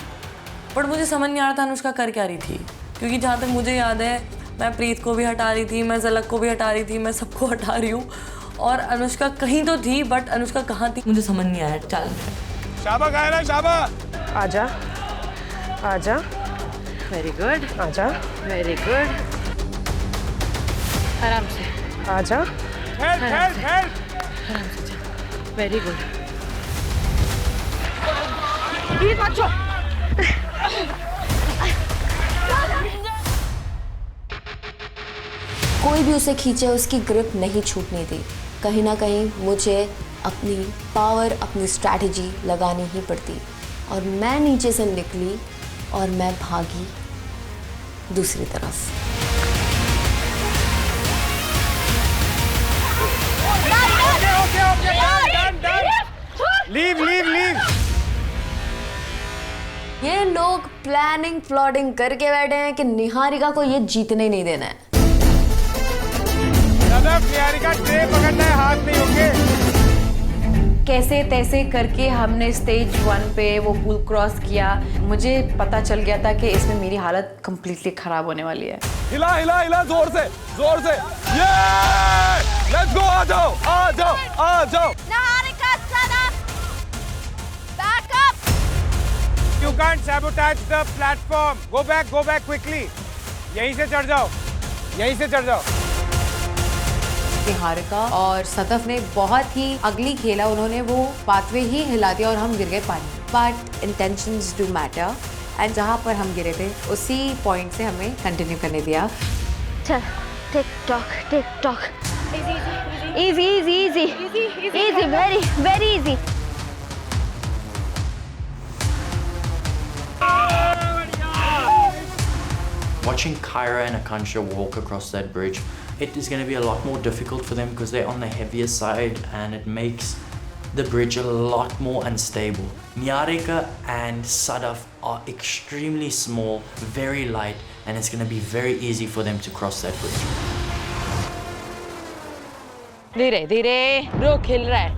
बट मुझे समझ नहीं आ रहा था अनुष्का कर क्या रही थी, क्योंकि जहाँ तक मुझे याद है मैं प्रीत को भी हटा रही थी, मैं ज़लक को भी हटा रही थी, मैं सबको हटा रही हूँ, और अनुष्का कहीं तो थी, बट अनुष्का कहाँ थी मुझे समझ नहीं आया। चल शाबा कायरा, शाबा। आजा आजा, वेरी गुड, आजा, वेरी गुड, आराम से आजा, हेल्प हेल्प हेल्प, आराम से चल, वेरी गुड। प्लीज मत छोड़। कोई भी उसे खींचे, उसकी ग्रिप नहीं छूटनी थी। कहीं ना कहीं मुझे अपनी पावर, अपनी स्ट्रैटेजी लगानी ही पड़ती, और मैं नीचे से निकली और मैं भागी दूसरी तरफ। Leave leave leave. ये लोग प्लानिंग प्लॉटिंग करके बैठे हैं कि निहारिका को ये जीतने नहीं देना है। निहारिका ट्रे पकड़ना है, हाथ नहीं होंगे। कैसे तैसे करके हमने स्टेज 1 पे वो पूल क्रॉस किया। मुझे पता चल गया था कि इसमें मेरी हालत कंप्लीटली खराब होने वाली है। हिला हिला हिला, जोर से जोर से। ये Let's go, आ जाओ, आ जाओ, आ जाओ. Niharika, Sadaf, back up. You can't sabotage the platform. Go back quickly. यहीं से चढ़ जाओ, यहीं से चढ़ जाओ. निहारिका और सदफ ने बहुत ही अगली खेला, उन्होंने वो पाथवे ही हिला दिया और हम गिर गए पानी. But intentions do matter and जहाँ पर हम गिरे थे उसी पॉइंट से हमें कंटिन्यू करने दिया. चल tick tock easy very easy. Watching Kyra and Akansha walk across that bridge, it is going to be a lot more difficult for them because they're on the heavier side and it makes the bridge a lot more unstable. Niharika and Sadaf are extremely small, very light, and it's going to be very easy for them to cross that bridge. धीरे धीरे रो खिल रहा है.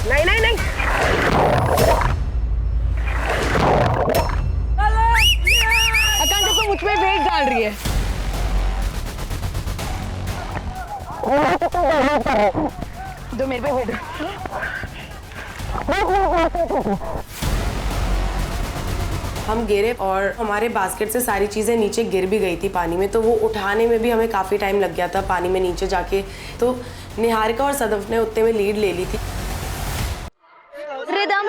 नहीं आकांक्षा तो मुझ पे wait डाल रही है. जो मेरे पे वेट. हम गिरे और हमारे बास्केट से सारी चीज़ें नीचे गिर भी गई थी पानी में, तो वो उठाने में भी हमें काफ़ी टाइम लग गया था पानी में नीचे जाके. तो निहारिका और सदफ ने उतने में लीड ले ली थी. Rhythm.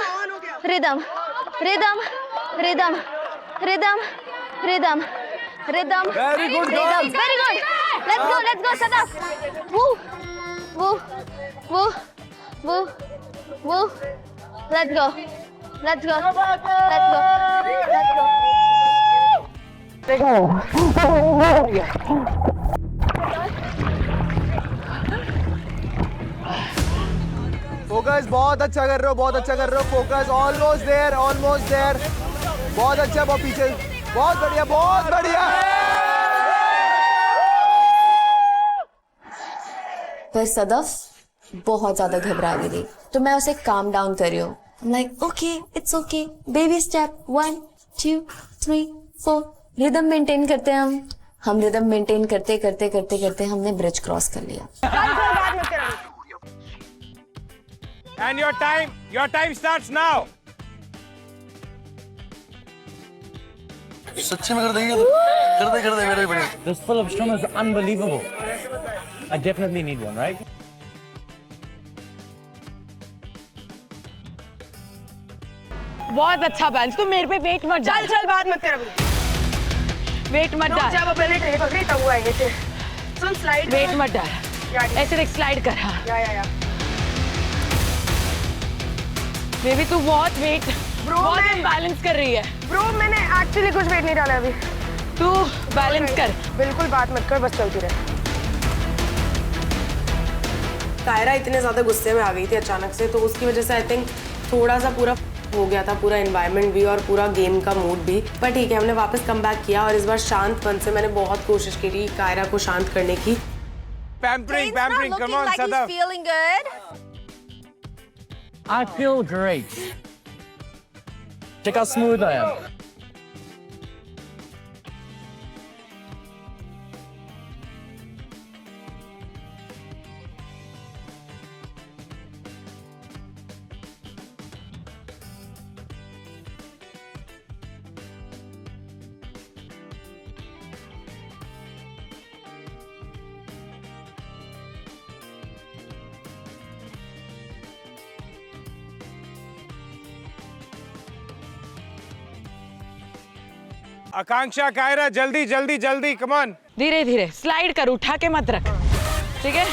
Very good, Very good. Let's go, Sadaf. Woo. Let's go. Focus बहुत अच्छा कर रहे हो. Focus almost there. बहुत अच्छा, बहुत पीछे. बहुत बढ़िया. पर सदफ बहुत ज्यादा घबरा गई थी, तो मैं उसे काम डाउन कर रही हूँ. Like okay, it's okay, baby step 1 2 3 4. Rhythm maintain करते हैं हम रिदम मेंटेन करते हमने ब्रिज क्रॉस कर लिया. And your time starts now. सच्ची में कर दे मेरे बड़े. This full of strum is unbelievable. I definitely need one, right? बहुत अच्छा बैलेंस. तू मेरे पे वेट मत डाल. चल बात मत कर. वेट मत डाल. जब पहले पकड़ी तब हुआ ये. सुन स्लाइड. वेट मत डाल. ऐसे देख स्लाइड कर. हाँ. या. बेबी तू बहुत वेट बैलेंस कर रही है. ब्रो मैंने एक्चुअली कुछ वेट नहीं डाला अभी. तू बैलेंस कर. बिल्कुल बात मत कर, बस चलती रहे. कायरा इतने ज़्यादा गुस्से में आ गई थी अचानक से, तो उसकी वजह से आई थिंक थोड़ा सा पूरा हो गया था, पूरा एनवायरनमेंट भी और पूरा गेम का मूड भी. पर ठीक है, हमने वापस कम बैक किया और इस बार शांत मन से मैंने बहुत कोशिश की थी कायरा को शांत करने की. Pampering, come on, Sadaf. Feeling good? I feel great. Check how smooth I am. आकांक्षा, कायरा, जल्दी, come on. धीरे धीरे स्लाइड कर, उठा के मत रख. ठीक है,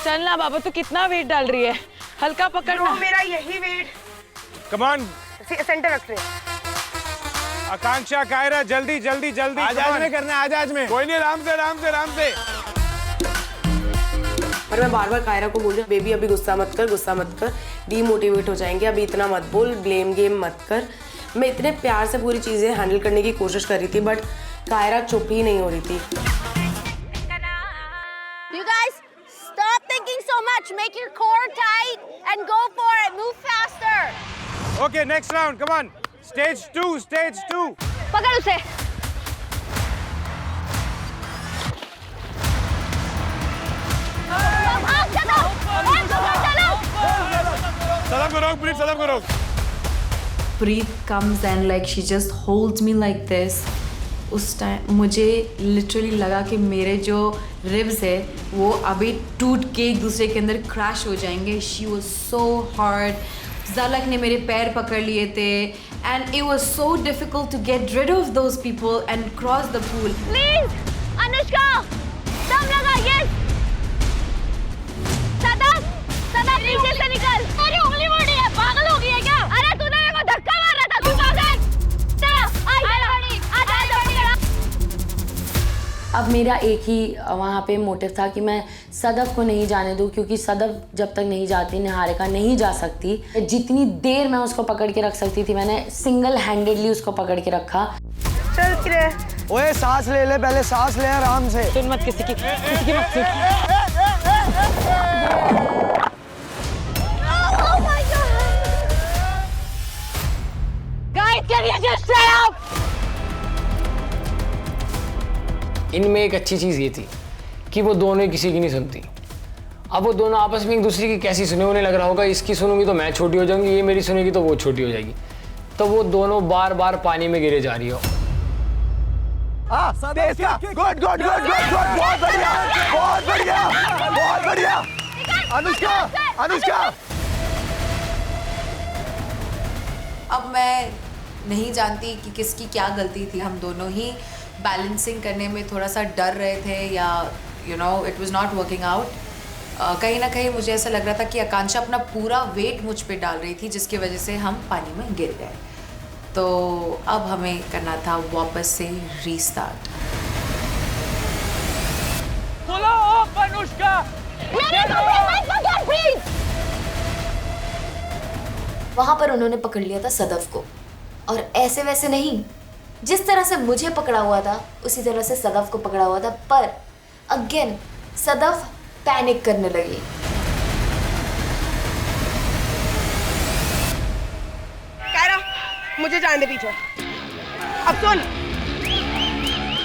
चलना बाबा. तू कितना वेट डाल रही है. हल्का पकड़ना. मेरा यही वेट. Come on. सेंटर रख रहे. आकांक्षा, कायरा, जल्दी. आज में करना है, आज में. कोई नहीं, आराम से. और मैं बार बार कायरा को बोल रही हूँ, बेबी अभी गुस्सा मत कर, डीमोटिवेट हो जाएंगे, अभी इतना मत बोल, ब्लेम गेम मत कर. मैं इतने प्यार से पूरी चीज़ें हैंडल करने की कोशिश कर रही थी, बट कायरा चुप ही नहीं हो रही थी. You guys, stop thinking so much. Make your core tight and go for it. Move faster. Okay, next round. Come on. Stage 2. पकड़ उसे. सदफ को रोक प्रीत, सदफ को रोक। Preet comes and like she just holds me like this. उस time मुझे literally लगा कि मेरे जो रिब्स है वो अभी टूट के एक दूसरे के अंदर क्रैश हो जाएंगे. She was so hard. ज़लक ने मेरे पैर पकड़ लिए थे and it was so difficult to get rid of those people and cross the pool. Please, Anushka, दम लगा, yes. सदफ, सदफ नीचे से निकल. तेरी उंगली मोड़ी है, पागल हो गई है क्या? अरे तूने मेरे को धक्का मार रहा था, तू पागल. चल, आ जा. अब मेरा एक ही वहाँ पे मोटिव था कि मैं सदफ को नहीं जाने दूँ, क्योंकि सदफ जब तक नहीं जाती निहारिका नहीं जा सकती. जितनी देर मैं उसको पकड़ के रख सकती थी मैंने सिंगल हैंडेडली उसको पकड़ के रखा. चल फिर ओए सांस ले ले, पहले सांस ले आराम से. सुन मत किसी की मत सुन. Guys, can you just shut up? इनमें एक अच्छी चीज़ ये थी कि वो दोनों किसी की नहीं सुनती. अब वो दोनों आपस में एक दूसरे की कैसी सुने, उन्हें लग रहा होगा इसकी सुनूंगी तो मैं छोटी हो जाऊंगी, ये मेरी सुनेगी तो वो छोटी हो जाएगी. तो वो दोनों बार बार पानी में गिरे जा रही हो. Good good good good good, बहुत बढ़िया, बहुत बढ़िया, बहुत बढ़िया. अनुष्का, अनुष्का. अब मैं नहीं जानती कि किसकी क्या गलती थी. हम दोनों ही बैलेंसिंग करने में थोड़ा सा डर रहे थे या you know it was not working out. कहीं ना कहीं मुझे ऐसा लग रहा था कि आकांक्षा अपना पूरा वेट मुझ पे डाल रही थी, जिसकी वजह से हम पानी में गिर गए. तो अब हमें करना था वापस से रीस्टार्ट. बोलो अनुष्का, वहाँ पर उन्होंने पकड़ लिया था सदफ को, और ऐसे वैसे नहीं, जिस तरह से मुझे पकड़ा हुआ था उसी तरह से सदफ को पकड़ा हुआ था. पर अगेन सदफ पैनिक करने लगी. कायरा, मुझे जाने दे पीछे. अब सुन,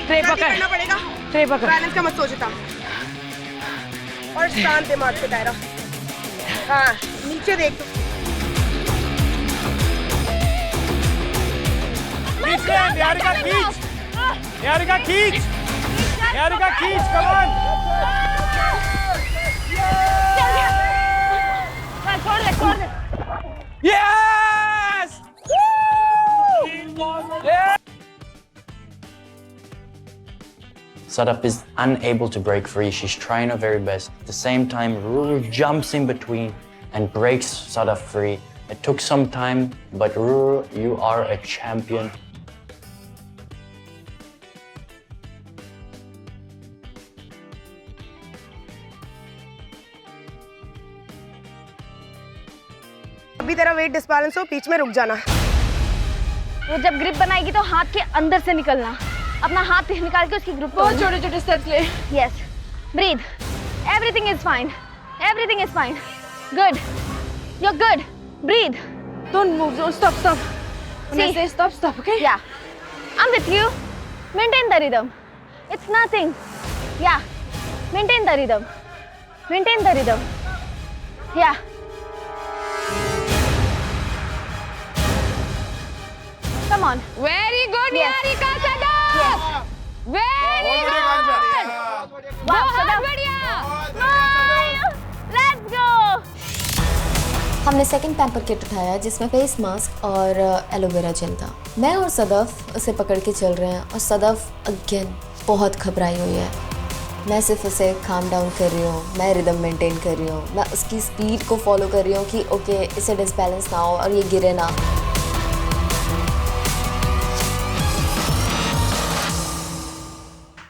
ट्रे पकड़, करना पड़ेगा. ट्रे पकड़. बैलेंस का मत सोचता और शांत दिमाग से कायरा. हाँ, नीचे देख. निहारिका खींच, निहारिका खींच, निहारिका खींच, कम ऑन. छोड़ दे, छोड़ दे. Yes! Sadaf is unable to break free. She's trying her very best. At the same time, Ruru jumps in between and breaks Sadaf free. It took some time, but Ruru, you are a champion. अभी तेरा wait disbalance हो, बीच में रुक जाना. वो जब grip बनाएगी तो हाथ के अंदर से निकलना. अपना हाथ निकाल के उसकी ग्रिप. बहुत छोटे छोटे स्टेप्स ले. Yes, breathe. Everything is fine, everything is fine. Good, you are good. Breathe. Don't move, don't stop, stop. When I say stop, stop, okay? Yeah, I'm with you. Maintain the rhythm. It's nothing. Yeah, maintain the rhythm. Maintain the rhythm. Yeah. Come on. Very good, Niharika. Sadaf. Yes. Very good. बहुत बढ़िया. Smile. Let's go. हमने second pamper kit उठाया जिसमें face mask और aloe vera gel था. मैं और सदफ उसे पकड़ के चल रहे हैं और सदफ अगेन बहुत घबराई हुई है. मैं सिर्फ उसे काम डाउन कर रही हूँ, मैं रिदम मेंटेन कर रही हूँ, मैं उसकी स्पीड को फॉलो कर रही हूँ कि ओके इसे डिसबैलेंस ना हो और ये गिरे ना.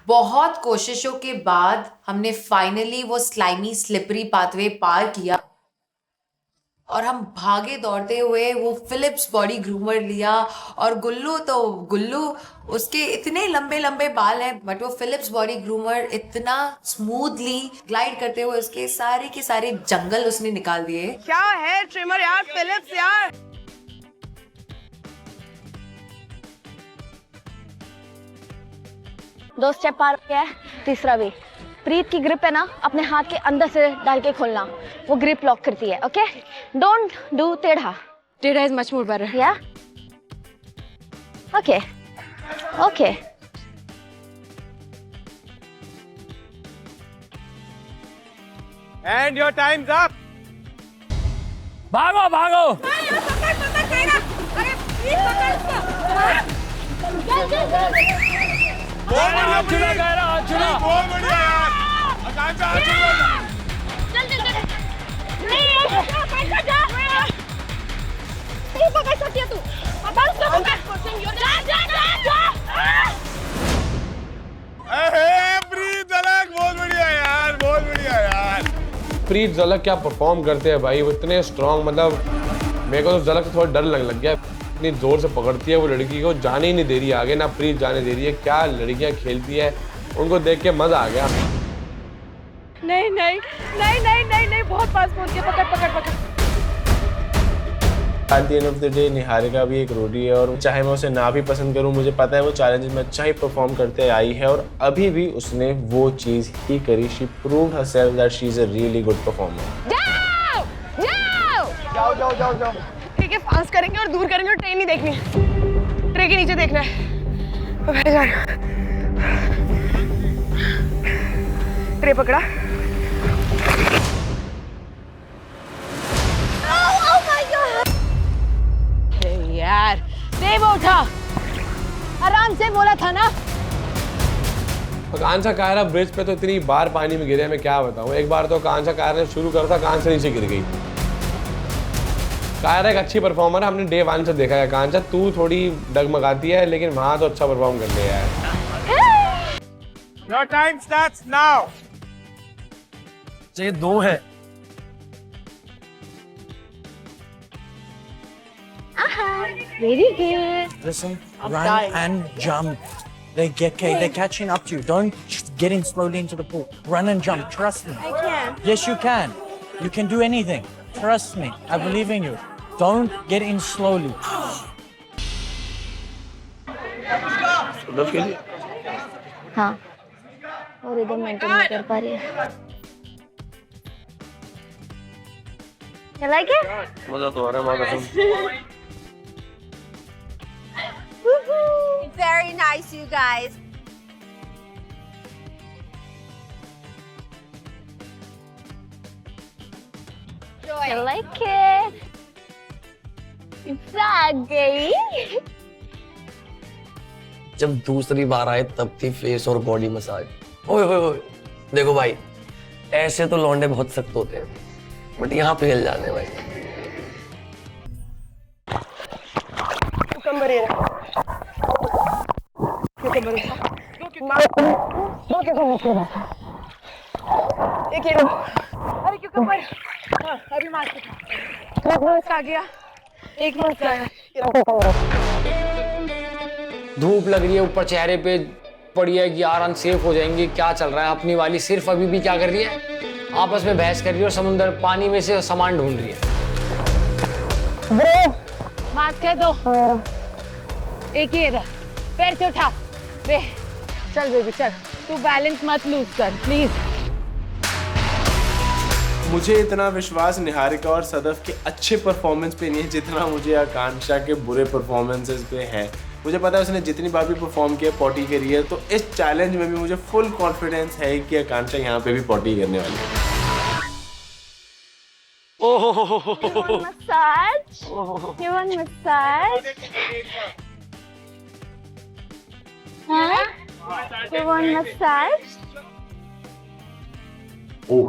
बहुत कोशिशों के बाद हमने फाइनली वो स्लाइमी स्लिपरी पाथवे पार किया और हम भागे दौड़ते हुए वो फिलिप्स बॉडी ग्रूमर लिया. और गुल्लू उसके इतने लंबे लंबे बाल हैं, बट वो फिलिप्स बॉडी ग्रूमर इतना स्मूथली ग्लाइड करते हुए उसके सारे के सारे जंगल उसने निकाल दिए. क्या है ट्रिमर यार, फिलिप्स यार. दो स्टेप पार हो गया है, तीसरा भी. प्रीत की ग्रिप है ना, अपने हाथ के अंदर से डाल के खोलना, वो ग्रिप लॉक करती है. Okay, Don't do tedha. Tedha is much more better. Yeah. Okay. Okay. And your time's up. भागो भागो। बहुत बढ़िया यार। आकांक्षा हाथ चला। नहीं पकड़ सकती है तू। प्रीत झलक बहुत बढ़िया यार, बहुत बढ़िया यार। प्रीत झलक क्या परफॉर्म करते हैं भाई, वो इतने स्ट्रॉन्ग, मतलब मेरे को तो झलक से थोड़ा डर लगने लग गया। इतनी जोर से पकड़ती है वो लड़की को, जाने ही नहीं दे रही है आगे, ना प्रीत जाने दे रही है। क्या लड़कियां खेलती है, उनको देख के मजा आ गया। नहीं नहीं नहीं नहीं नहीं नहीं, बहुत पास पहुंच गया। पकड़ पकड़ पकड़। At the end of the day, Niharika भी एक रोडी है और चाहे मैं उसे ना भी पसंद करूं, मुझे पता है वो चैलेंज में अच्छा ही परफॉर्म करते आई है और अभी भी उसने वो चीज़ ही करी। She proved herself that she is a really good performer. जाओ जाओ जाओ जाओ जाओ। ठीक है, फास्ट करेंगे और दूर करेंगे और ट्रेन नहीं देखनी है, ट्रेन के नीचे देखना है। बैठ जा। ट्रे पकड़ा। यार नहीं वो उठा, आराम से बोला था ना। कांसा कायरा ब्रिज पे तो इतनी बार पानी में गिरे, मैं क्या बताऊं। एक बार तो कांसा कायरा ने शुरू करा था, कांसा नीचे गिर गई। कायरा एक अच्छी परफॉर्मर है, हमने डे 1 से देखा है। कांसा तू थोड़ी डगमगाती है, लेकिन वहां तो अच्छा परफॉर्म कर लिया है। Your time starts now. ये 2 है। Very good. Listen, I'm run dying. and jump. They're catching up to you. Don't get in slowly into the pool. Run and jump. Trust me. I can. Yes, you can. You can do anything. Trust me. I believe in you. Don't get in slowly. हाँ, और इधर maintain नहीं कर पा रही है। You like it? मजा तो आ रहा है, मजा सुन। Very nice, you guys. I like it. आ गई। जब दूसरी बार आए तब थी फेस और बॉडी मसाज। ओए ओए ओए, देखो भाई, ऐसे तो लौंडे बहुत सख्त होते हैं, बट यहाँ पे हिल जाने भाई। कुकम्बर ये रहा। कुकम्बर ये रहा। दो कुकम्बर। एक ये लो। अरे क्यूकम्बर। हाँ, अभी मार के खा। एक मार आ गया। एक मार आया। धूप लग रही है, ऊपर चेहरे पे पड़ी है कि यार अनसेफ हो जाएंगे। क्या चल रहा है? अपनी वाली सिर्फ अभी भी क्या कर रही है, आपस में बहस कर रही है और समुद्र पानी में से सामान ढूंढ रही है। मास्क है दो। एक ही इधर, पैर से उठा। बे, चल बेबी चल, तू बैलेंस मत लूज कर प्लीज। मुझे इतना विश्वास निहारिका और सदफ के अच्छे परफॉर्मेंस पे नहीं है जितना मुझे आकांक्षा के बुरे परफॉर्मेंसेस पे है। मुझे पता है उसने जितनी बार भी परफॉर्म किया पॉटी करी है, तो इस चैलेंज में भी मुझे फुल कॉन्फिडेंस है कि आकांक्षा यहाँ पे भी पॉटी करने वाली है। Massage? You want massage? Huh? You want massage? Oh,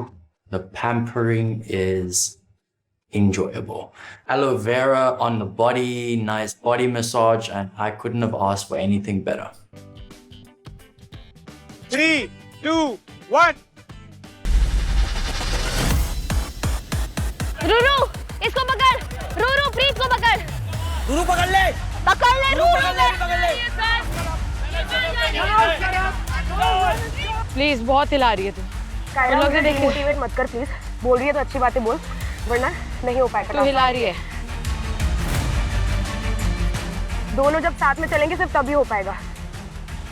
the pampering is enjoyable. Aloe vera on the body, nice body massage, and I couldn't have asked for anything better. 3, 2, 1. Ruru, इसको पकड़। रूरू, प्रीत को पकड़। रूरू पकड़ ले। पकड़ ले रूरू। प्लीज, बहुत हिला रही है तू। कायरा, मुझे डिमोटिवेट मत कर प्लीज। बोल रही है तो अच्छी बातें बोल, वरना नहीं हो पाएगा। तू हिला रही है। दोनों जब साथ में चलेंगे सिर्फ तभी हो पाएगा।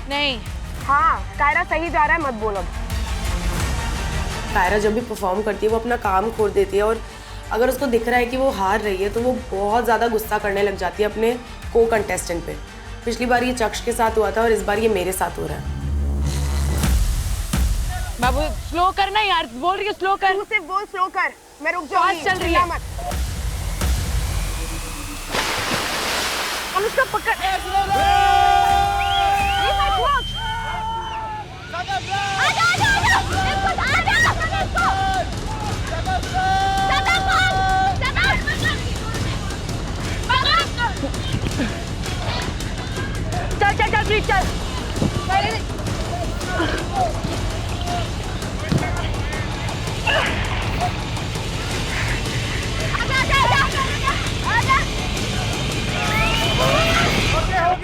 नहीं। हाँ, कायरा सही जा रहा है, मत बोल अब। कायरा जब भी परफॉर्म करती है वो अपना काम छोड़ देती है और अगर उसको दिख रहा है कि वो हार रही है तो वो बहुत ज़्यादा गुस्सा करने लग जाती है अपने को कंटेस्टेंट पे। पिछली बार ये चक्ष के साथ हुआ था और इस बार ये मेरे साथ हो रहा है। बाबू स्लो करना यार, बोल रही है स्लो कर। तू सिर्फ बोल स्लो कर, मैं रुक जाऊंगी। चल रही है। अनुष्का पकड़। चल चल चल प्लीज चल।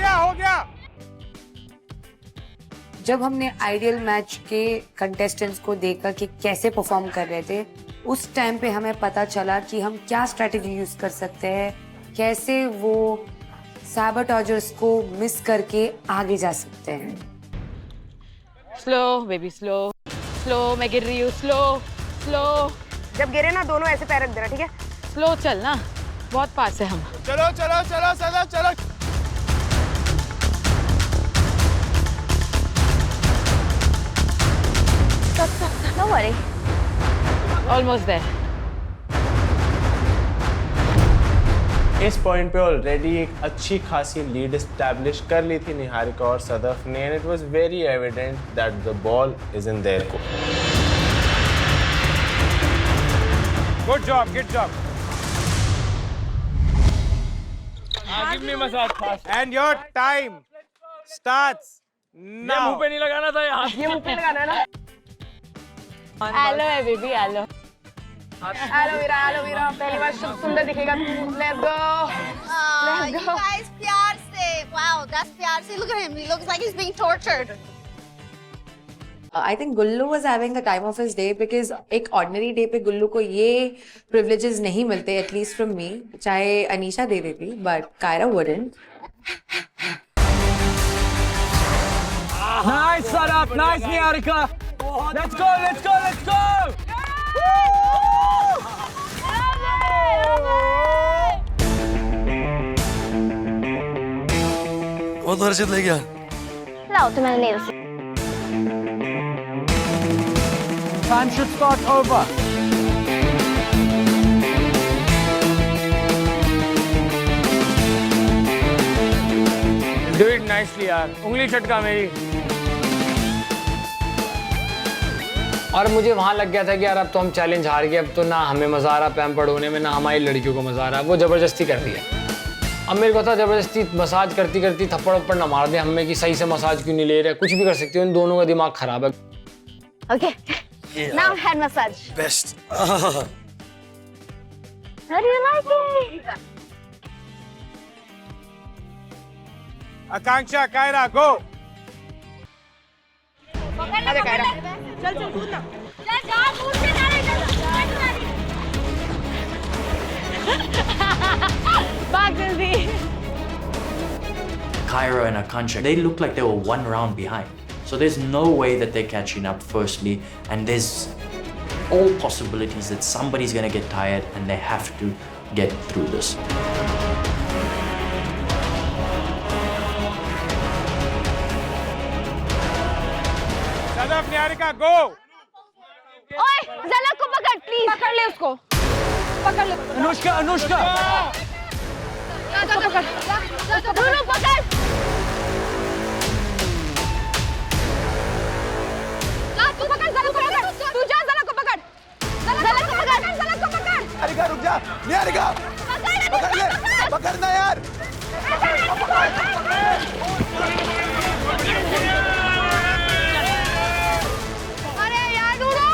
हो गया। जब हमने आइडियल मैच के कंटेस्टेंट्स को देखा कि कैसे परफॉर्म कर रहे थे, उस टाइम पे हमें पता चला कि हम क्या स्ट्रेटजी यूज कर सकते हैं, कैसे वो सैबोटाजर्स को मिस करके आगे जा सकते हैं। स्लो बेबी स्लो स्लो, मैं गिर रही हूँ। स्लो स्लो, जब गिरे ना दोनों ऐसे पैर रख देना, ठीक है? स्लो चल ना, बहुत पास है हम। चलो चलो चलो सदा चलो। Don't worry. Almost there. इस पॉइंट पे ऑलरेडी एक अच्छी खासी लीड एस्टैब्लिश कर ली थी निहारिका और सदफ ने, and it was very evident that the ball is in their court. Good job, good job. Give me massage fast. And your time starts now. ये मुंह पे नहीं लगाना था, ये मुंह पे लगाना है ना। हेलो है बेबी, हेलो। एलोवेरा पहली बार सुंदर दिखेगा। Let's go, let's go. Guys, प्यार से। Wow, that's प्यार से। Look at him. He looks like he's being tortured. I think Gullu was having the time of his day because एक ordinary day पे गुल्लू को ये privileges नहीं मिलते, at least from me. चाहे अनीशा दे देती, but Kyra wouldn't. Nice Sarab, nice Niharika. Let's go, let's go, let's go. वो तो हर्षित ले गया। लाओ तो मैंने ले रखी। Time should start over. Do it nicely यार, उंगली चटका मेरी। और मुझे वहाँ लग गया था कि यार अब तो हम चैलेंज हार गए, अब तो ना हमें मजा आ रहा पैम्पर्ड होने में, ना हमारी लड़कियों को मजा आ रहा। वो ज़बरदस्ती कर रही है। अब मेरे को था ज़बरदस्ती मसाज करती करती थप्पड़ वप्पड़ ना मार दे हमें कि सही से मसाज क्यों नहीं ले रहे। कुछ भी कर सकती हूँ, इन दोनों का दिमाग खराब है। Okay. Now head massage. Best. How do you like it? Akanksha, Kiara, go. आजा कायरा, चल चल कूद ना। चल जा, कूद के जा रही है। भाग जल्दी। Kyra and Akansha, they look like they were one round behind. So there's no way that they're catching up firstly, and there's all possibilities that somebody's going to get tired and they have to get through this. Sadaf, Niharika, go. ओए, ज़लक को पकड़, please. पकड़ ले उसको, पकड़ ले। अनुष्का, अनुष्का। पकड़, दोनों पकड़। तू पकड़, ज़लक को पकड़। तू जा, ज़लक को पकड़। ज़लक को पकड़, ज़लक को पकड़। निहारिका रुक जा, निहारिका पकड़ ले, पकड़ना यार। अरे यार neuro.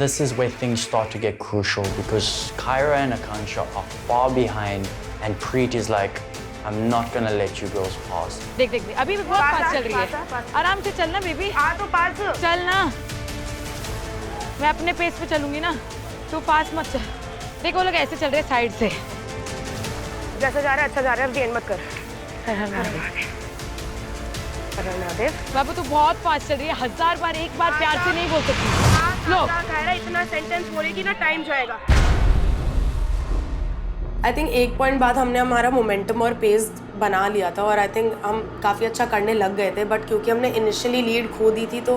This is where things start to get crucial because Kyra and Akansha are far behind and Preet is like, I'm not going to let you girls pass. देख देख अभी भी बहुत फास्ट चल रही है। आराम से चलना बेबी। हाँ तो पास चल ना, मैं अपने पेस पे चलूंगी ना, तू फास्ट मत चल। देखो वो लोग ऐसे चल रहे हैं साइड से। जैसा जा रहा है अच्छा जा रहा है, गेंद मत कर। बाबू तू बहुत फास्ट चल रही है, 1000 बार एक बार प्यार से नहीं बोल सकती। लो कायरा, इतना सेंटेंस बोलेगी ना टाइम जाएगा। आई थिंक एक पॉइंट बाद हमने हमारा मोमेंटम और पेस बना लिया था और आई थिंक हम काफ़ी अच्छा करने लग गए थे, बट क्योंकि हमने इनिशियली लीड खो दी थी तो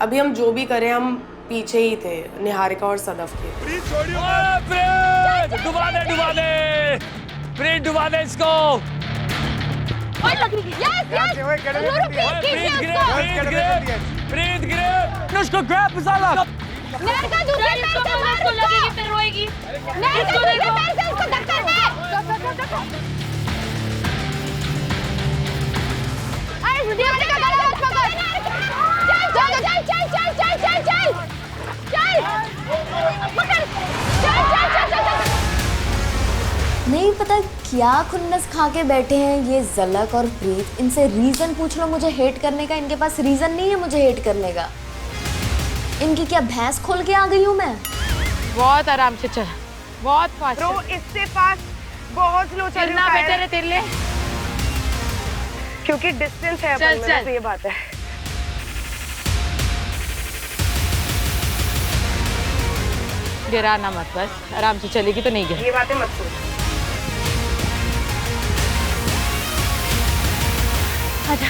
अभी हम जो भी करें हम पीछे ही थे निहारिका और सदफ के। डुबा दे प्रीत, डुबा दे इसको। प्रीत ग्रिप उसको ग्रैब साला। नेहा दूसरे पैर से मार उसको, लगेगी फिर रोएगी। नेहा दूसरे पैर से उसको धक्का दे। अरे निहारिका का गला पकड़। चल चल चल चल चल चल चल चल पकड़, चल। नहीं पता क्या खुन्नस खा के बैठे हैं ये ज़लक और प्रीत। इनसे रीज़न पूछ लो मुझे हेट करने का, इनके पास रीज़न नहीं है मुझे हेट करने का। इनकी क्या भैंस खोल के आ गई हूँ मैं? बहुत आराम से चल, बहुत फास्ट। ब्रो इससे फास्ट बहुत स्लो चलना बेटर है तेरे लिए, क्योंकि डिस्टेंस है अपन में, तो ये बात है। गिराना मत, बस आराम से चलेगी तो नहीं गिर। ये बातें मत सोच। आजा।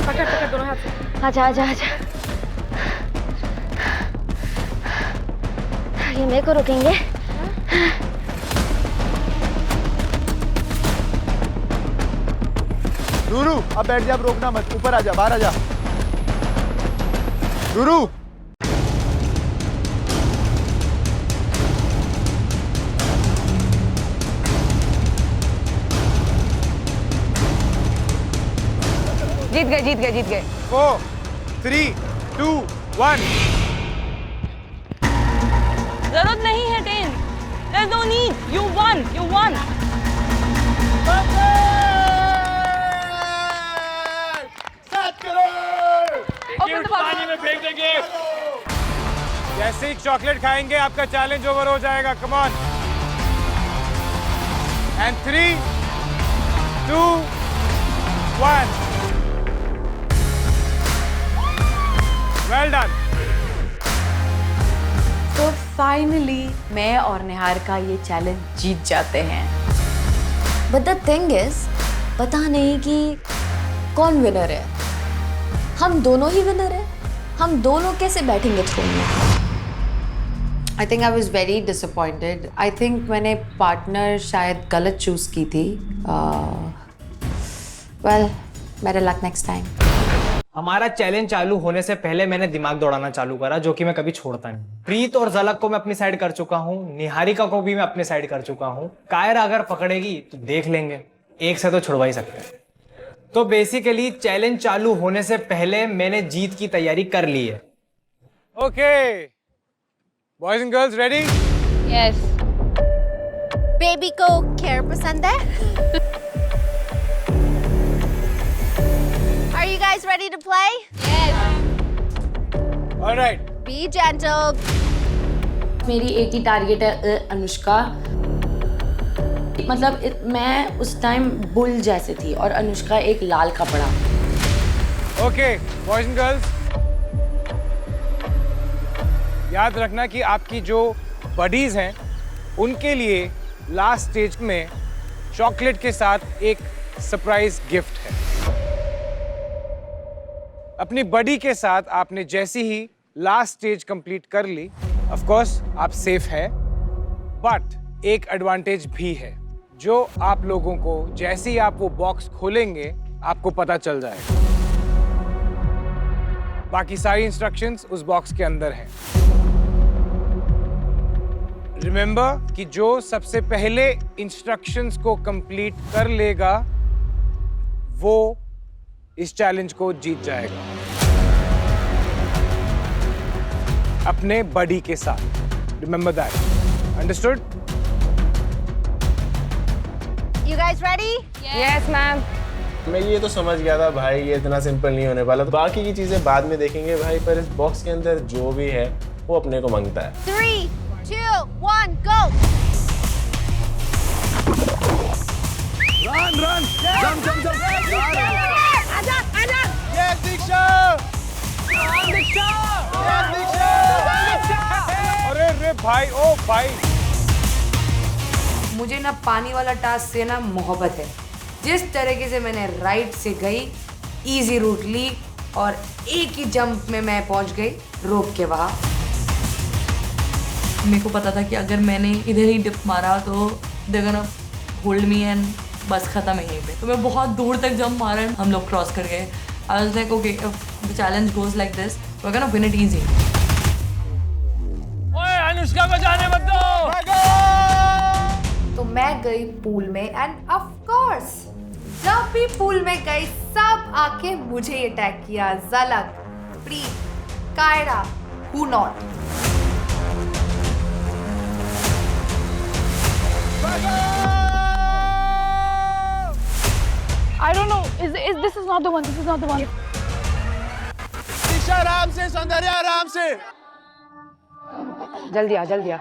पकड़ दोनों हाथ से। आजा आजा आजा। ये मेरे को रोकेंगे। गुरु अब बैठ जा, अब रोकना मत, ऊपर आजा, बाहर आजा। गुरु जीत गए। 4 3 2 1। जरूरत नहीं है ten, there's no need, you won। पानी में फेंक देंगे। जैसे ही चॉकलेट खाएंगे आपका चैलेंज ओवर हो जाएगा। Come on. And 3 2 1। Well done. तो फाइनली मैं और निहारिका ये चैलेंज जीत जाते हैं। बट द थिंग इज पता नहीं कि कौन विनर है। हम दोनों ही विनर हैं। हम दोनों कैसे बैठेंगे थ्रोन में? I think I was very disappointed. I think मैंने पार्टनर शायद गलत चूज़ की थी। Well better luck next time. हमारा चैलेंज चालू होने से पहले मैंने दिमाग दौड़ाना चालू करा, जो कि मैं कभी छोड़ता नहीं। प्रीत और ज़लक को मैं अपनी साइड कर चुका हूँ, निहारिका को भी मैं अपने साइड कर चुका हूँ। कायरा अगर पकड़ेगी तो देख लेंगे, एक से तो छुड़वा ही सकते हैं। तो बेसिकली चैलेंज चालू होने से पहले मैंने जीत की तैयारी कर ली है। Okay boys and girls ready? Yes. Baby को केयर पसंद है? Are you guys ready to play? Yes. All right. Be gentle. मेरी एक ही टारगेट है अनुष्का। मतलब मैं उस टाइम बुल जैसे थी और अनुष्का एक लाल कपड़ा। ओके बॉयज एंड गर्ल्स, याद रखना कि आपकी जो बडीज हैं उनके लिए लास्ट स्टेज में चॉकलेट के साथ एक सरप्राइज गिफ्ट है। अपनी बडी के साथ आपने जैसी ही लास्ट स्टेज कंप्लीट कर ली, ऑफ कोर्स आप सेफ है, बट एक एडवांटेज भी है जो आप लोगों को जैसे ही आप वो बॉक्स खोलेंगे आपको पता चल जाएगा। बाकी सारी इंस्ट्रक्शंस उस बॉक्स के अंदर हैं। रिमेंबर कि जो सबसे पहले इंस्ट्रक्शंस को कंप्लीट कर लेगा वो इस चैलेंज को जीत जाएगा अपने बडी के साथ। Remember that. Understood? You guys ready? Yes, ma'am. मैं ये तो समझ गया था भाई ये इतना सिंपल नहीं होने वाला, तो बाकी की चीजें बाद में देखेंगे भाई, पर इस बॉक्स के अंदर जो भी है वो अपने को मांगता है। 3 2 1 go. Run! Jump! आजा! Yes, Diksha! Diksha! Yes, Diksha! भाई, ओ भाई। मुझे ना पानी वाला टास्क से ना मोहब्बत है। जिस तरीके से मैंने राइट से गई, इजी रूट ली और एक ही जंप में मैं पहुंच गई रोक के वहाँ। मेरे को पता था कि अगर मैंने इधर ही डिप मारा तो they gonna hold me and बस खत्म है यहीं पे। तो मैं बहुत दूर तक जंप मारा, हम लोग क्रॉस कर गए। I was like okay, if the challenge goes like this we are gonna win it easy. ओए अनुष्का को जाने मत दो। तो मैं गई पूल में एंड ऑफ कोर्स जब भी पूल में गई सब आके मुझे ही अटैक किया। Jhalak, Preet, Kaira, who not. I don't know. This is not the one. This is not the one. दिशा आराम से, सौंदर्य आराम से। जल्दी आ, जल्दी आ।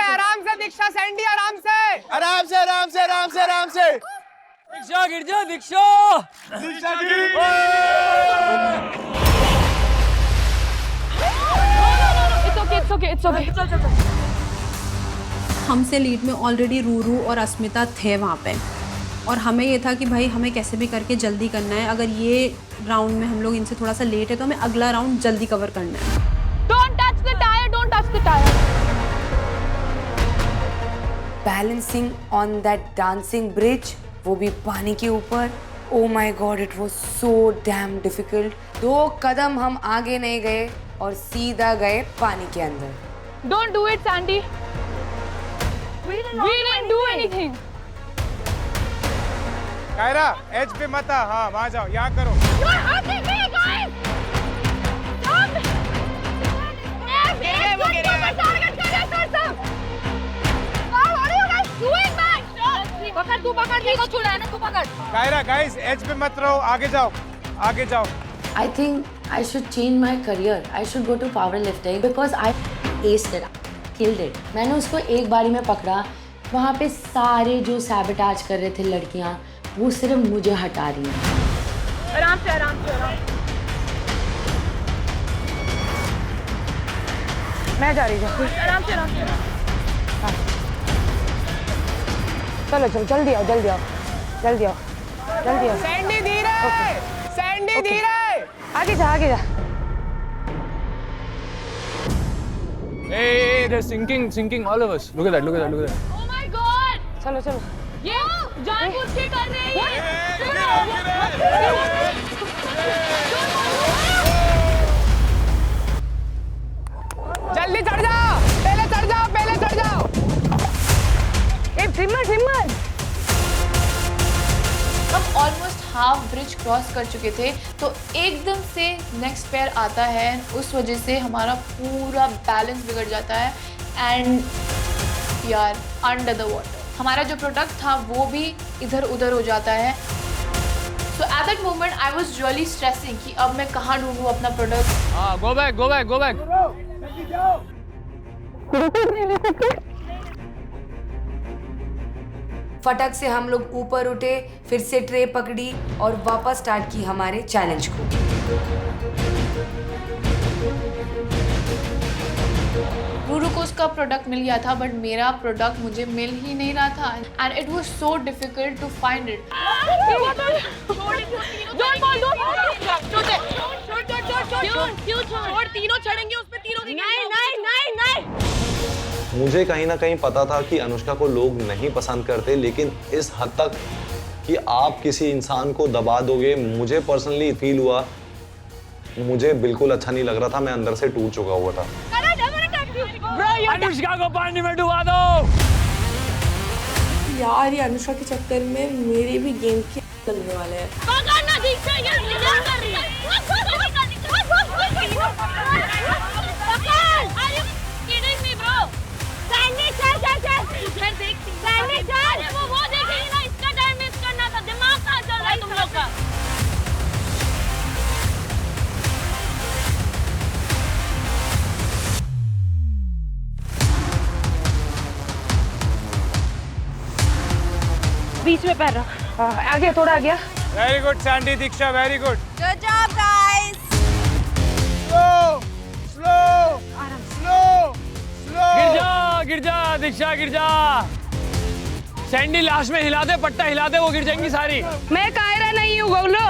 आराम से दीक्षा, सैंडी आराम से। आराम से, आराम से, आराम से, आराम से। दीक्षा गिर जा, दीक्षा। दीक्षा गिर। It's okay. हमसे लीड में ऑलरेडी रूरू और अस्मिता थे वहाँ पे, और हमें ये था कि भाई हमें कैसे भी करके जल्दी करना है। अगर ये राउंड में हम लोग इनसे थोड़ा सा लेट है तो हमें अगला राउंड जल्दी कवर करना है। Don't touch the tire. Don't touch the tire. Balancing on that dancing bridge, वो भी पानी के ऊपर। ओ my God, it was so damn difficult. 2 कदम हम आगे नहीं गए और सीधा गए पानी के अंदर। Don't do it, Sandy. We didn't do anything. Kaira, edge पे मत आ। हाँ, वहाँ जाओ, यहाँ करो। You are hurting me, guys. Stop. पकड़, तू पकड़, देखो छुड़ा है ना, तू पकड़। कायरा, गाइस, एज पे मत रहो, आगे जाओ, आगे जाओ। I think I should change my career. I should go to powerlifting because I aced it, killed it. मैंने उसको एक बारी में पकड़ा। वहाँ पे सारे जो सैबोटाज कर रहे थे लड़कियाँ, वो सिर्फ मुझे हटा रही हैं। आराम से, आराम से, आराम। मैं जा रही हूँ। आराम से, आराम से। चलो चलो, जल्दी आओ, जल्दी आओ, जल्दी आओ, जल्दी आओ। सैंडी धीरे, सैंडी धीरे। आगे जा, आगे जा। Hey, they're sinking all of us. Look at that, look at that, look at that. Oh my God! चलो चलो। ये जानबूझ के कर रहे हैं जल्दी चढ़ जाओ, पहले चढ़ जाओ, पहले चढ़ जाओ। हिम्मत, हिम्मत। हम ऑलमोस्ट हाफ ब्रिज क्रॉस कर चुके थे तो एकदम से नेक्स्ट पेयर आता है। उस वजह से हमारा पूरा बैलेंस बिगड़ जाता है and we are under the water. हमारा जो प्रोडक्ट था वो भी इधर उधर हो जाता है। So at that moment I was really stressing कि अब मैं कहाँ ढूंढूं अपना प्रोडक्ट। हाँ, go back, go back, go back. फटक से हम लोग ऊपर उठे, फिर से ट्रे पकड़ी और वापस स्टार्ट की हमारे चैलेंज को। रूरू को उसका प्रोडक्ट मिल गया था बट मेरा प्रोडक्ट मुझे मिल ही नहीं रहा था and it was so difficult to find it. तीनों चढ़ेंगे उस पे, तीनों नहीं। मुझे कहीं ना कहीं पता था कि अनुष्का को लोग नहीं पसंद करते, लेकिन इस हद तक कि आप किसी इंसान को दबा दोगे, मुझे पर्सनली फील हुआ, मुझे बिल्कुल अच्छा नहीं लग रहा था। मैं अंदर से टूट चुका हुआ था। अनुष्का को पानी में डुबा दो। यार ये अनुष्का के चक्कर में मेरे भी गेम के लगने वाले हैं। बीच में पैर रख। आगे थोड़ा आ गया। Very good Sandy, Diksha, very good. Good job guys. Slow slow slow गिर जा दीक्षा, गिर जा। सैंडी लास्ट में हिला दे, पट्टा हिला दे, वो गिर जाएंगी सारी। मैं कायरा नहीं हूँ गोलो।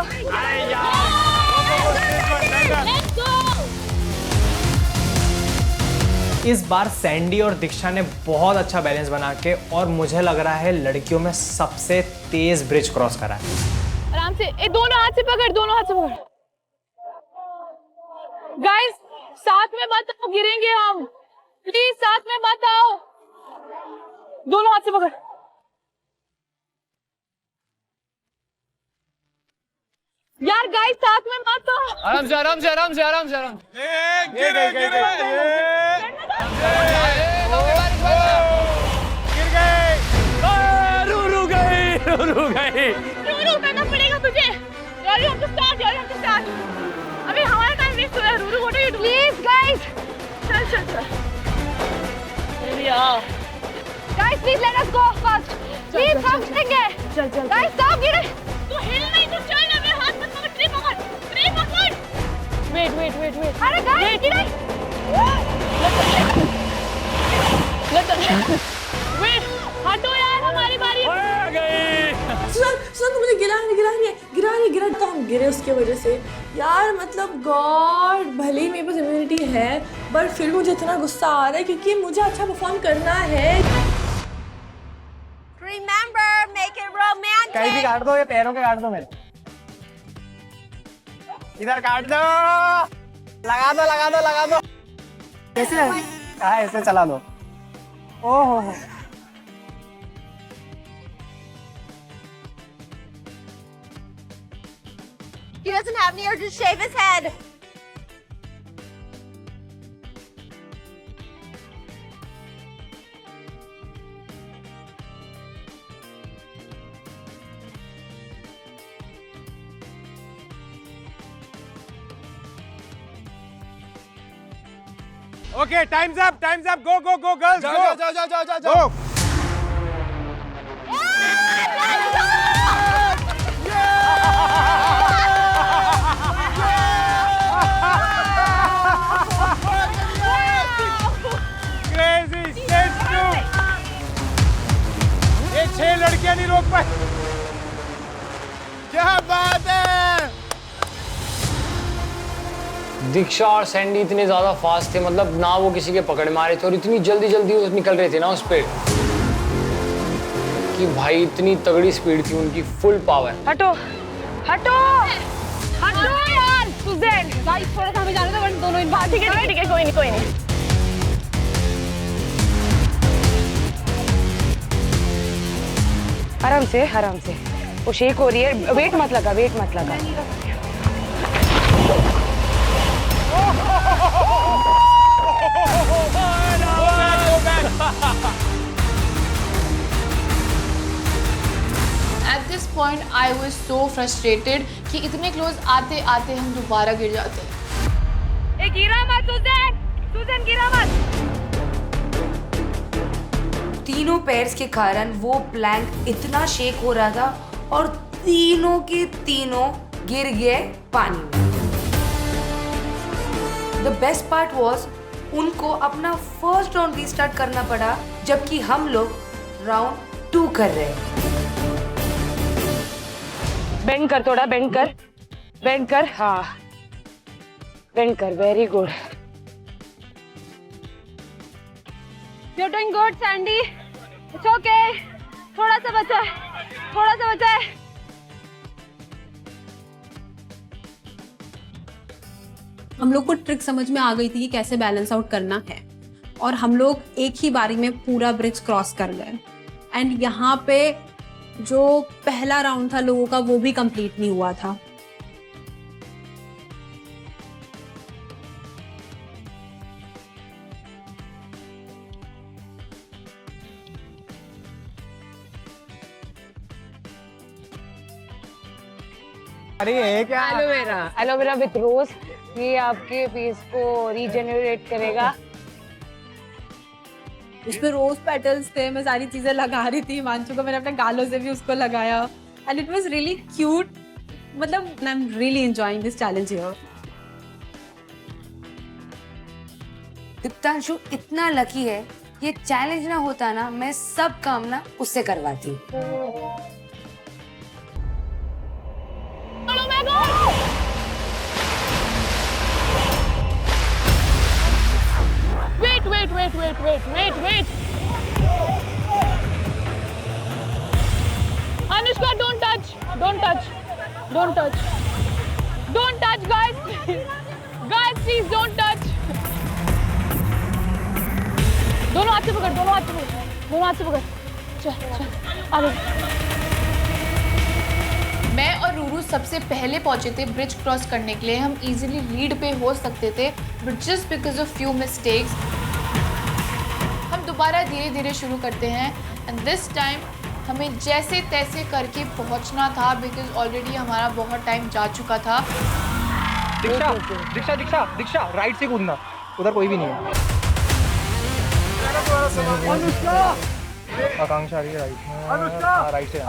इस बार सैंडी और दीक्षा ने बहुत अच्छा बैलेंस बना के और मुझे लग रहा है लड़कियों में सबसे तेज ब्रिज क्रॉस करा है। आराम से, ए दोनों हाथ से पकड़, दोनों हाथ से पकड़। गाइस साथ में मत आओ, गिरेंगे हम। प्लीज साथ में मत आओ, दोनों हाथ से पकड़। यार गाइस साथ में मत आओ। आराम से, आराम से, आराम से, आराम से, आराम से। गिर गई। रूरू करना पड़ेगा तुझे। यार you have to start, यार you have to start। अभी हमारा टाइम वेस्ट हो रहा है। Ruru what are you doing? Please guys, चल। Guys please let us go fast। Please हम गिरेंगे। चल। Guys stop गिरे। तू हिल नहीं, तू चल ना, मेरे हाथ में पकड़, ट्री पकड़। Wait। अरे guys गिरे। Wait, हटो यार, हमारी बारी। सुन मुझे गिरा रही तो हम गिरे उसके वजह से। यार मतलब गॉड, भले ही मेरे पास इम्यूनिटी है बट फिर मुझे इतना गुस्सा आ रहा है क्योंकि मुझे अच्छा परफॉर्म करना है। Remember, make it romantic। कहीं भी काट दो, ये पैरों के काट दो मेरे। इधर काट दो, लगा दो। कैसे? हाँ ऐसे चला दो। ओहो He doesn't have any, or just shave his head। Okay, time's up, go girls, go। Crazy, stage 2। ये 6 लड़कियां नहीं रोक पाए। क्या बात है। दीक्षा और सैंडी इतने ज्यादा फास्ट थे, मतलब ना वो किसी के पकड़ में आ रहे थे और इतनी जल्दी वो निकल रहे थे ना उस पे कि भाई इतनी तगड़ी स्पीड थी उनकी, फुल पावर। हटो यार सुजैन। गाइस थोड़ा सा हमें जाने दो, वरना दोनों इन बाहर। ठीक है, कोई नहीं। आराम से। वो शेक हो रही है, वेट मत लगा। At this point, I was so frustrated कि इतने क्लोज आते हम दोबारा गिर जाते हैं। गिरा मत सुजैन, गिरा मत। तीनों पैर्स के कारण वो प्लैंक इतना शेक हो रहा था और तीनों के तीनों गिर गए पानी में। द बेस्ट पार्ट वॉज उनको अपना फर्स्ट राउंड रीस्टार्ट करना पड़ा, जबकि हम लोग राउंड 2 कर रहे हैं। बेंड कर, थोड़ा बेंड कर। हाँ बेंड कर, very good. You're doing good, Sandy. It's okay. थोड़ा सा बचा है। हम लोग को ट्रिक समझ में आ गई थी कि कैसे बैलेंस आउट करना है और हम लोग एक ही बारी में पूरा ब्रिज क्रॉस कर गए। एंड यहाँ पे जो पहला राउंड था लोगों का वो भी कंप्लीट नहीं हुआ था। अरे ये क्या? एलोवेरा विथ रोज। ये आपके फेस को रीजेनरेट करेगा। उसमें रोज पेटल्स थे, मैं सारी चीजें लगा रही थी। हिमांशु को मैंने अपने गालों से भी उसको लगाया and it was really cute. मतलब I am really enjoying this challenge here. Diptanshu इतना लकी है, ये चैलेंज ना होता ना मैं सब काम ना उससे करवाती। Wait. Anushka, don't touch, guys. Guys, please don't touch. दोनों हाथ से पकड़, चल आगे। मैं और रूरू सबसे पहले पहुंचे थे ब्रिज क्रॉस करने के लिए। हम इजीली लीड पे हो सकते थे, but just because of few mistakes हम दोबारा धीरे धीरे शुरू करते हैं। एंड दिस टाइम हमें जैसे तैसे करके पहुंचना था, बिकॉज ऑलरेडी हमारा बहुत टाइम जा चुका था। दीक्षा राइट से कूदना, उधर कोई भी नहीं है। आकांक्षा आ रही है राइट से।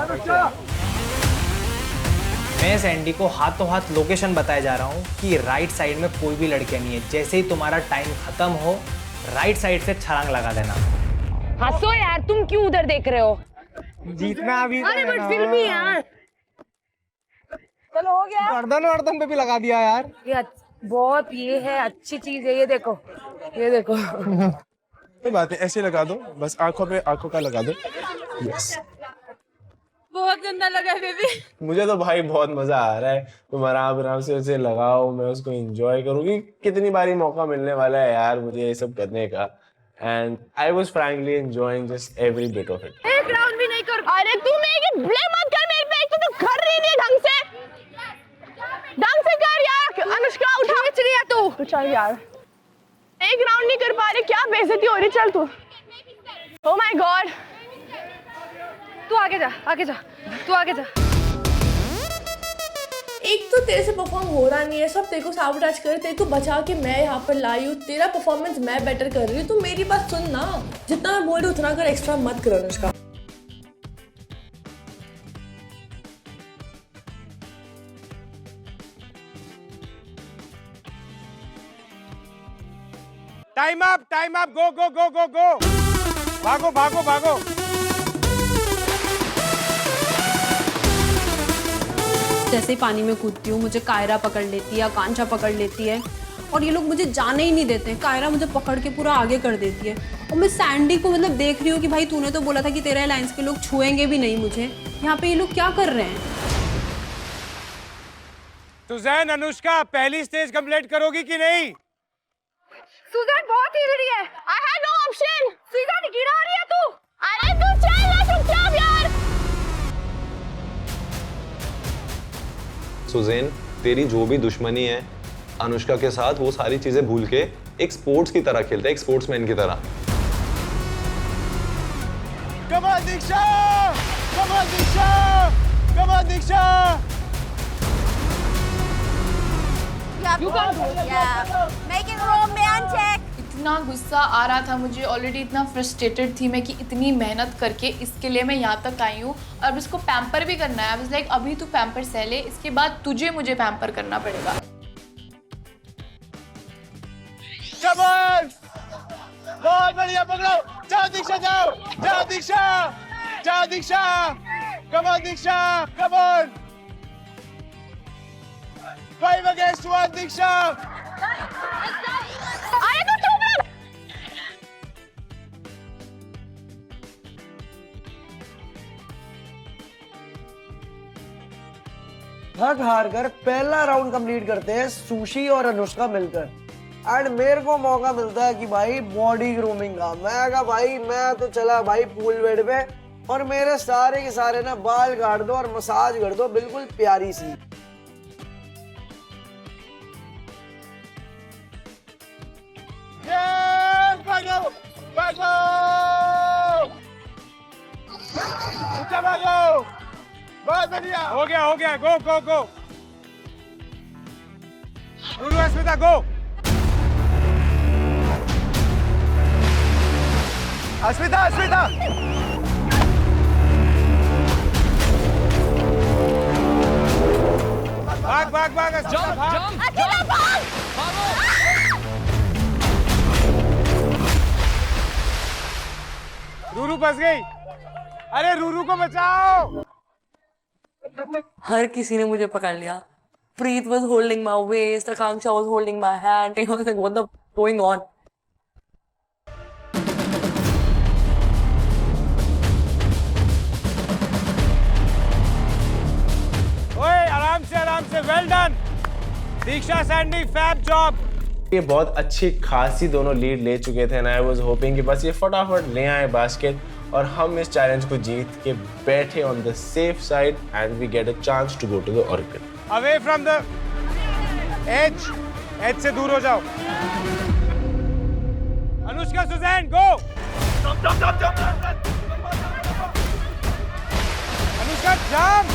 मैं सैंडी को हाथों हाथ लोकेशन बताया जा रहा हूँ कि राइट साइड में कोई भी लड़कियां नहीं है। जैसे ही तुम्हारा टाइम खत्म हो, राइट साइड से छलांग लगा देना। हंसो यार, तुम क्यों उधर देख रहे हो? जीतना अभी अरे बट फिर भी यार, चलो हो गया। गर्दन पे भी लगा दिया यार। बहुत ये है अच्छी चीज है, ये देखो कोई बात नहीं, ऐसे लगा दो बस, आंखों का लगा दो। यस, बहुत गंदा लगा है बेबी। मुझे तो भाई बहुत मजा आ रहा है। तुम आराम से उसे लगाओ, मैं उसको एंजॉय करूंगी। कितनी बारी मौका मिलने वाला है यार मुझे ये सब करने का। And I was frankly enjoying just every bit of it. एक राउंड भी नहीं कर। अरे तू मेरे ब्लेम मत कर मेरे पे, तू कर रही नहीं ढंग से कर यार। अनुष्का उठा रही है तू। चल यार, एक राउंड नहीं कर पा रही, क्या बेइज्जती हो रही। चल तू। ओह माय गॉड, तू आगे जा। एक तो तेरे से परफॉर्म हो रहा नहीं है, सब तेरे को साबोटाज कर, तेरे को बचा के मैं यहाँ पर लाई हूँ। तेरा परफॉर्मेंस मैं बेटर कर रही हूँ, तो मेरी बात सुन ना। जितना मैं बोल रही हूँ उतना कर, एक्स्ट्रा मत कर अनुष्का। टाइम अप, गो। भागो। जैसे ही पानी में कूदती हूँ, मुझे कायरा पकड़ लेती है, आकांक्षा पकड़ लेती है, और ये लोग मुझे जाने ही नहीं देते हैं। कायरा मुझे पकड़ के पूरा आगे कर देती है, और मैं सैंडी को मतलब देख रही हूँ कि भाई तूने तो बोला था कि तेरे अलायंस के लोग छुएंगे भी नहीं मुझे। यहाँ पे ये लोग क्या कर रहे हैं? सुजैन, अनुष्का पहली स्टेज कंप्लीट करोगी कि नहीं? सुजैन बहुत हिल रही है। I had no option. Suzanne गिरा रही है तू। अरे तू चल ना चुपचाप यार। सुजैन, तेरी जो भी दुश्मनी है अनुष्का के साथ, वो सारी चीजें भूल के एक स्पोर्ट्स की तरह खेलते, एक स्पोर्ट्समैन की तरह। कमाल दीक्षा। You can't do it. Yeah. Make it romantic. इतना गुस्सा आ रहा था मुझे, ऑलरेडी इतना फ्रस्ट्रेटेड थी मैं कि इतनी मेहनत करके इसके लिए मैं यहाँ तक आई हूँ, और अब इसको पैम्पर भी करना है। आई वाज लाइक अभी तू पैम्पर सह ले, इसके बाद तुझे मुझे पैम्पर करना पड़ेगा। कमाल, बहुत बढ़िया, पकड़ो। जाओ दीक्षा। कमाल दीक्षा, come on. 5 against 1 दीक्षा। अरे तू चुप रह। थक हार कर पहला राउंड कंप्लीट करते हैं सुशी और अनुष्का मिलकर, एंड मेरे को मौका मिलता है कि भाई बॉडी ग्रूमिंग का। मैं कहा भाई मैं तो चला भाई पूल बेड पे, और मेरे सारे के सारे ना बाल काट दो और मसाज कर दो बिल्कुल प्यारी सी। भागो। बहुत बढ़िया, हो गया। गो। रूरू, अस्मिता, गो। अस्मिता। भाग। जंप। रूरू फंस गई। अरे रूरू को बचाओ। हर किसी ने मुझे पकड़ लिया। प्रीत was holding my waist, Akanksha was holding my hand. I was like, what the going on? ओए आराम से वेल डन दीक्षा सैंडी, फैब जॉब। ये बहुत अच्छी खासी दोनों लीड ले चुके थे, आई वाज होपिंग कि बस ये फटाफट ले आए बास्केट और हम इस चैलेंज को जीत के बैठे on the safe side and we get a chance to go to the orbit. Away from the edge से दूर हो जाओ। Anushka, Suzanne, go. Anushka jump,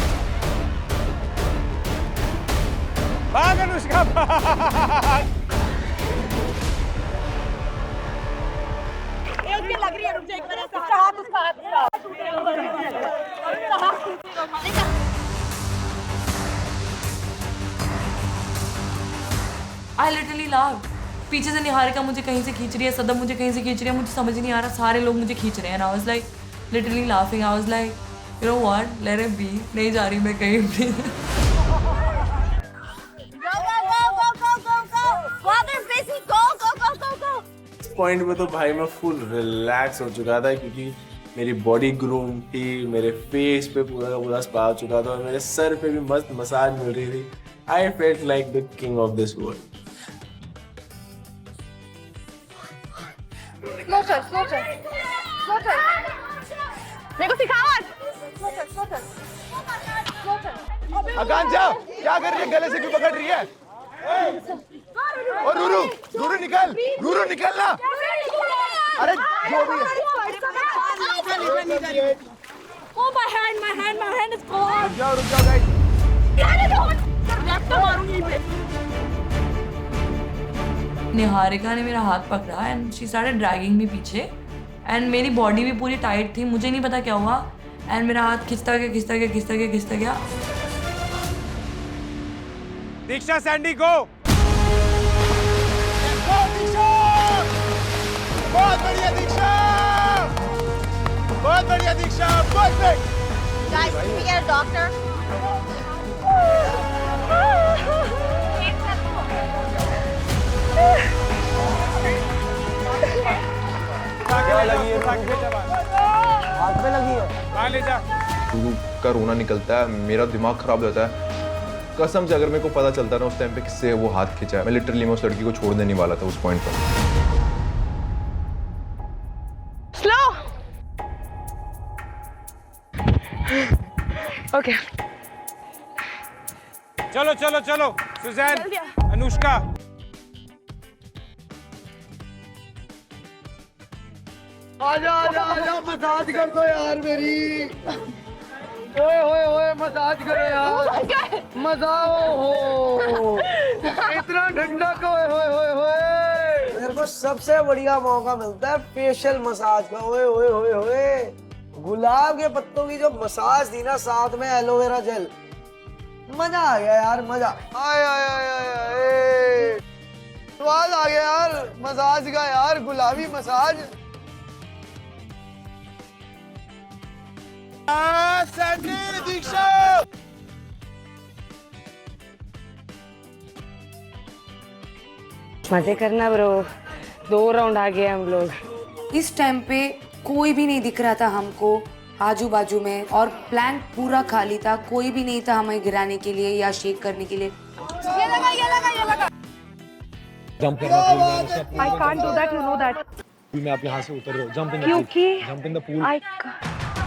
भाग अनुष्का भाग। लग रही है, रुक जा एक बार, उसका हाथ I literally laughed. पीछे से निहारिका मुझे कहीं से खींच रही है, सदम मुझे कहीं से खींच रही है, मुझे समझ नहीं आ रहा, सारे लोग मुझे खींच रहे हैं। I was like literally laughing. I was like, you know what? Let it be. नहीं जा रही मैं कहीं भी। पॉइंट पे तो भाई मैं फुल रिलैक्स हो चुका था क्योंकि मेरी बॉडी ग्रूम थी, मेरे फेस पे पूरा का पूरा स्पा हो चुका था और मेरे सर पे भी मस्त मसाज मिल रही थी। I felt like the king of this world. मेरे को सिखाओ। आकांक्षा क्या कर रही है, गले से क्यों पकड़ रही है? और रूरू, रूरू निकल, रूरू निकलना। अरे जो भी है। Oh my hand is gone. रुक जाओ गाइस। निहारिका ने मेरा हाथ पकड़ा एंड शी स्टार्टेड ड्रैगिंग मी पीछे एंड मेरी बॉडी भी पूरी टाइट थी, मुझे नहीं पता क्या हुआ एंड मेरा हाथ खिंचता गया। दीक्षा सैंडी गो। बहुत बढ़िया दीक्षा, बहुत बढ़िया दीक्षा, perfect. Guys, can we get a doctor? क्या लगी है? हाथ में लगी है। कहाँ ले जा? रूरू का रोना निकलता है, मेरा दिमाग खराब हो जाता है। कसम से अगर मेरे को पता चलता ना उस टाइम पे किससे वो हाथ खींचा है, मैं लिटरली मैं उस लड़की को छोड़ देने वाला था उस पॉइंट पर। Slow. Okay. चलो चलो चलो, सुजैन, अनुष्का। आजा आजा आजा, मसाज कर दो यार मेरी। ओए ओए ओए, मसाज करो यार। मजा हो इतना ठंडा को। ओए ओए ओए, मेरे को सबसे बढ़िया मौका मिलता है फेशियल मसाज का। ओए ओए ओए ओए, गुलाब के पत्तों की जो मसाज दी ना, साथ में एलोवेरा जेल, मजा आ गया यार, मजा। आय आय आय आय, स्वाद आ गया यार मसाज का यार, गुलाबी मसाज। सैंडी, दीक्षा। मजे करना ब्रो, 2 राउंड आ गए हम लोग। इस टाइम पे कोई भी नहीं दिख रहा था हमको आजू बाजू में और प्लांट पूरा खाली था, कोई भी नहीं था हमें गिराने के लिए या शेक करने के लिए। ये लगा। जंप करना पूल में। I can't do that, you know that. मैं आप यहाँ से उतर रहा हूँ, जंप इन द क्योंकि जंप इन द पूल।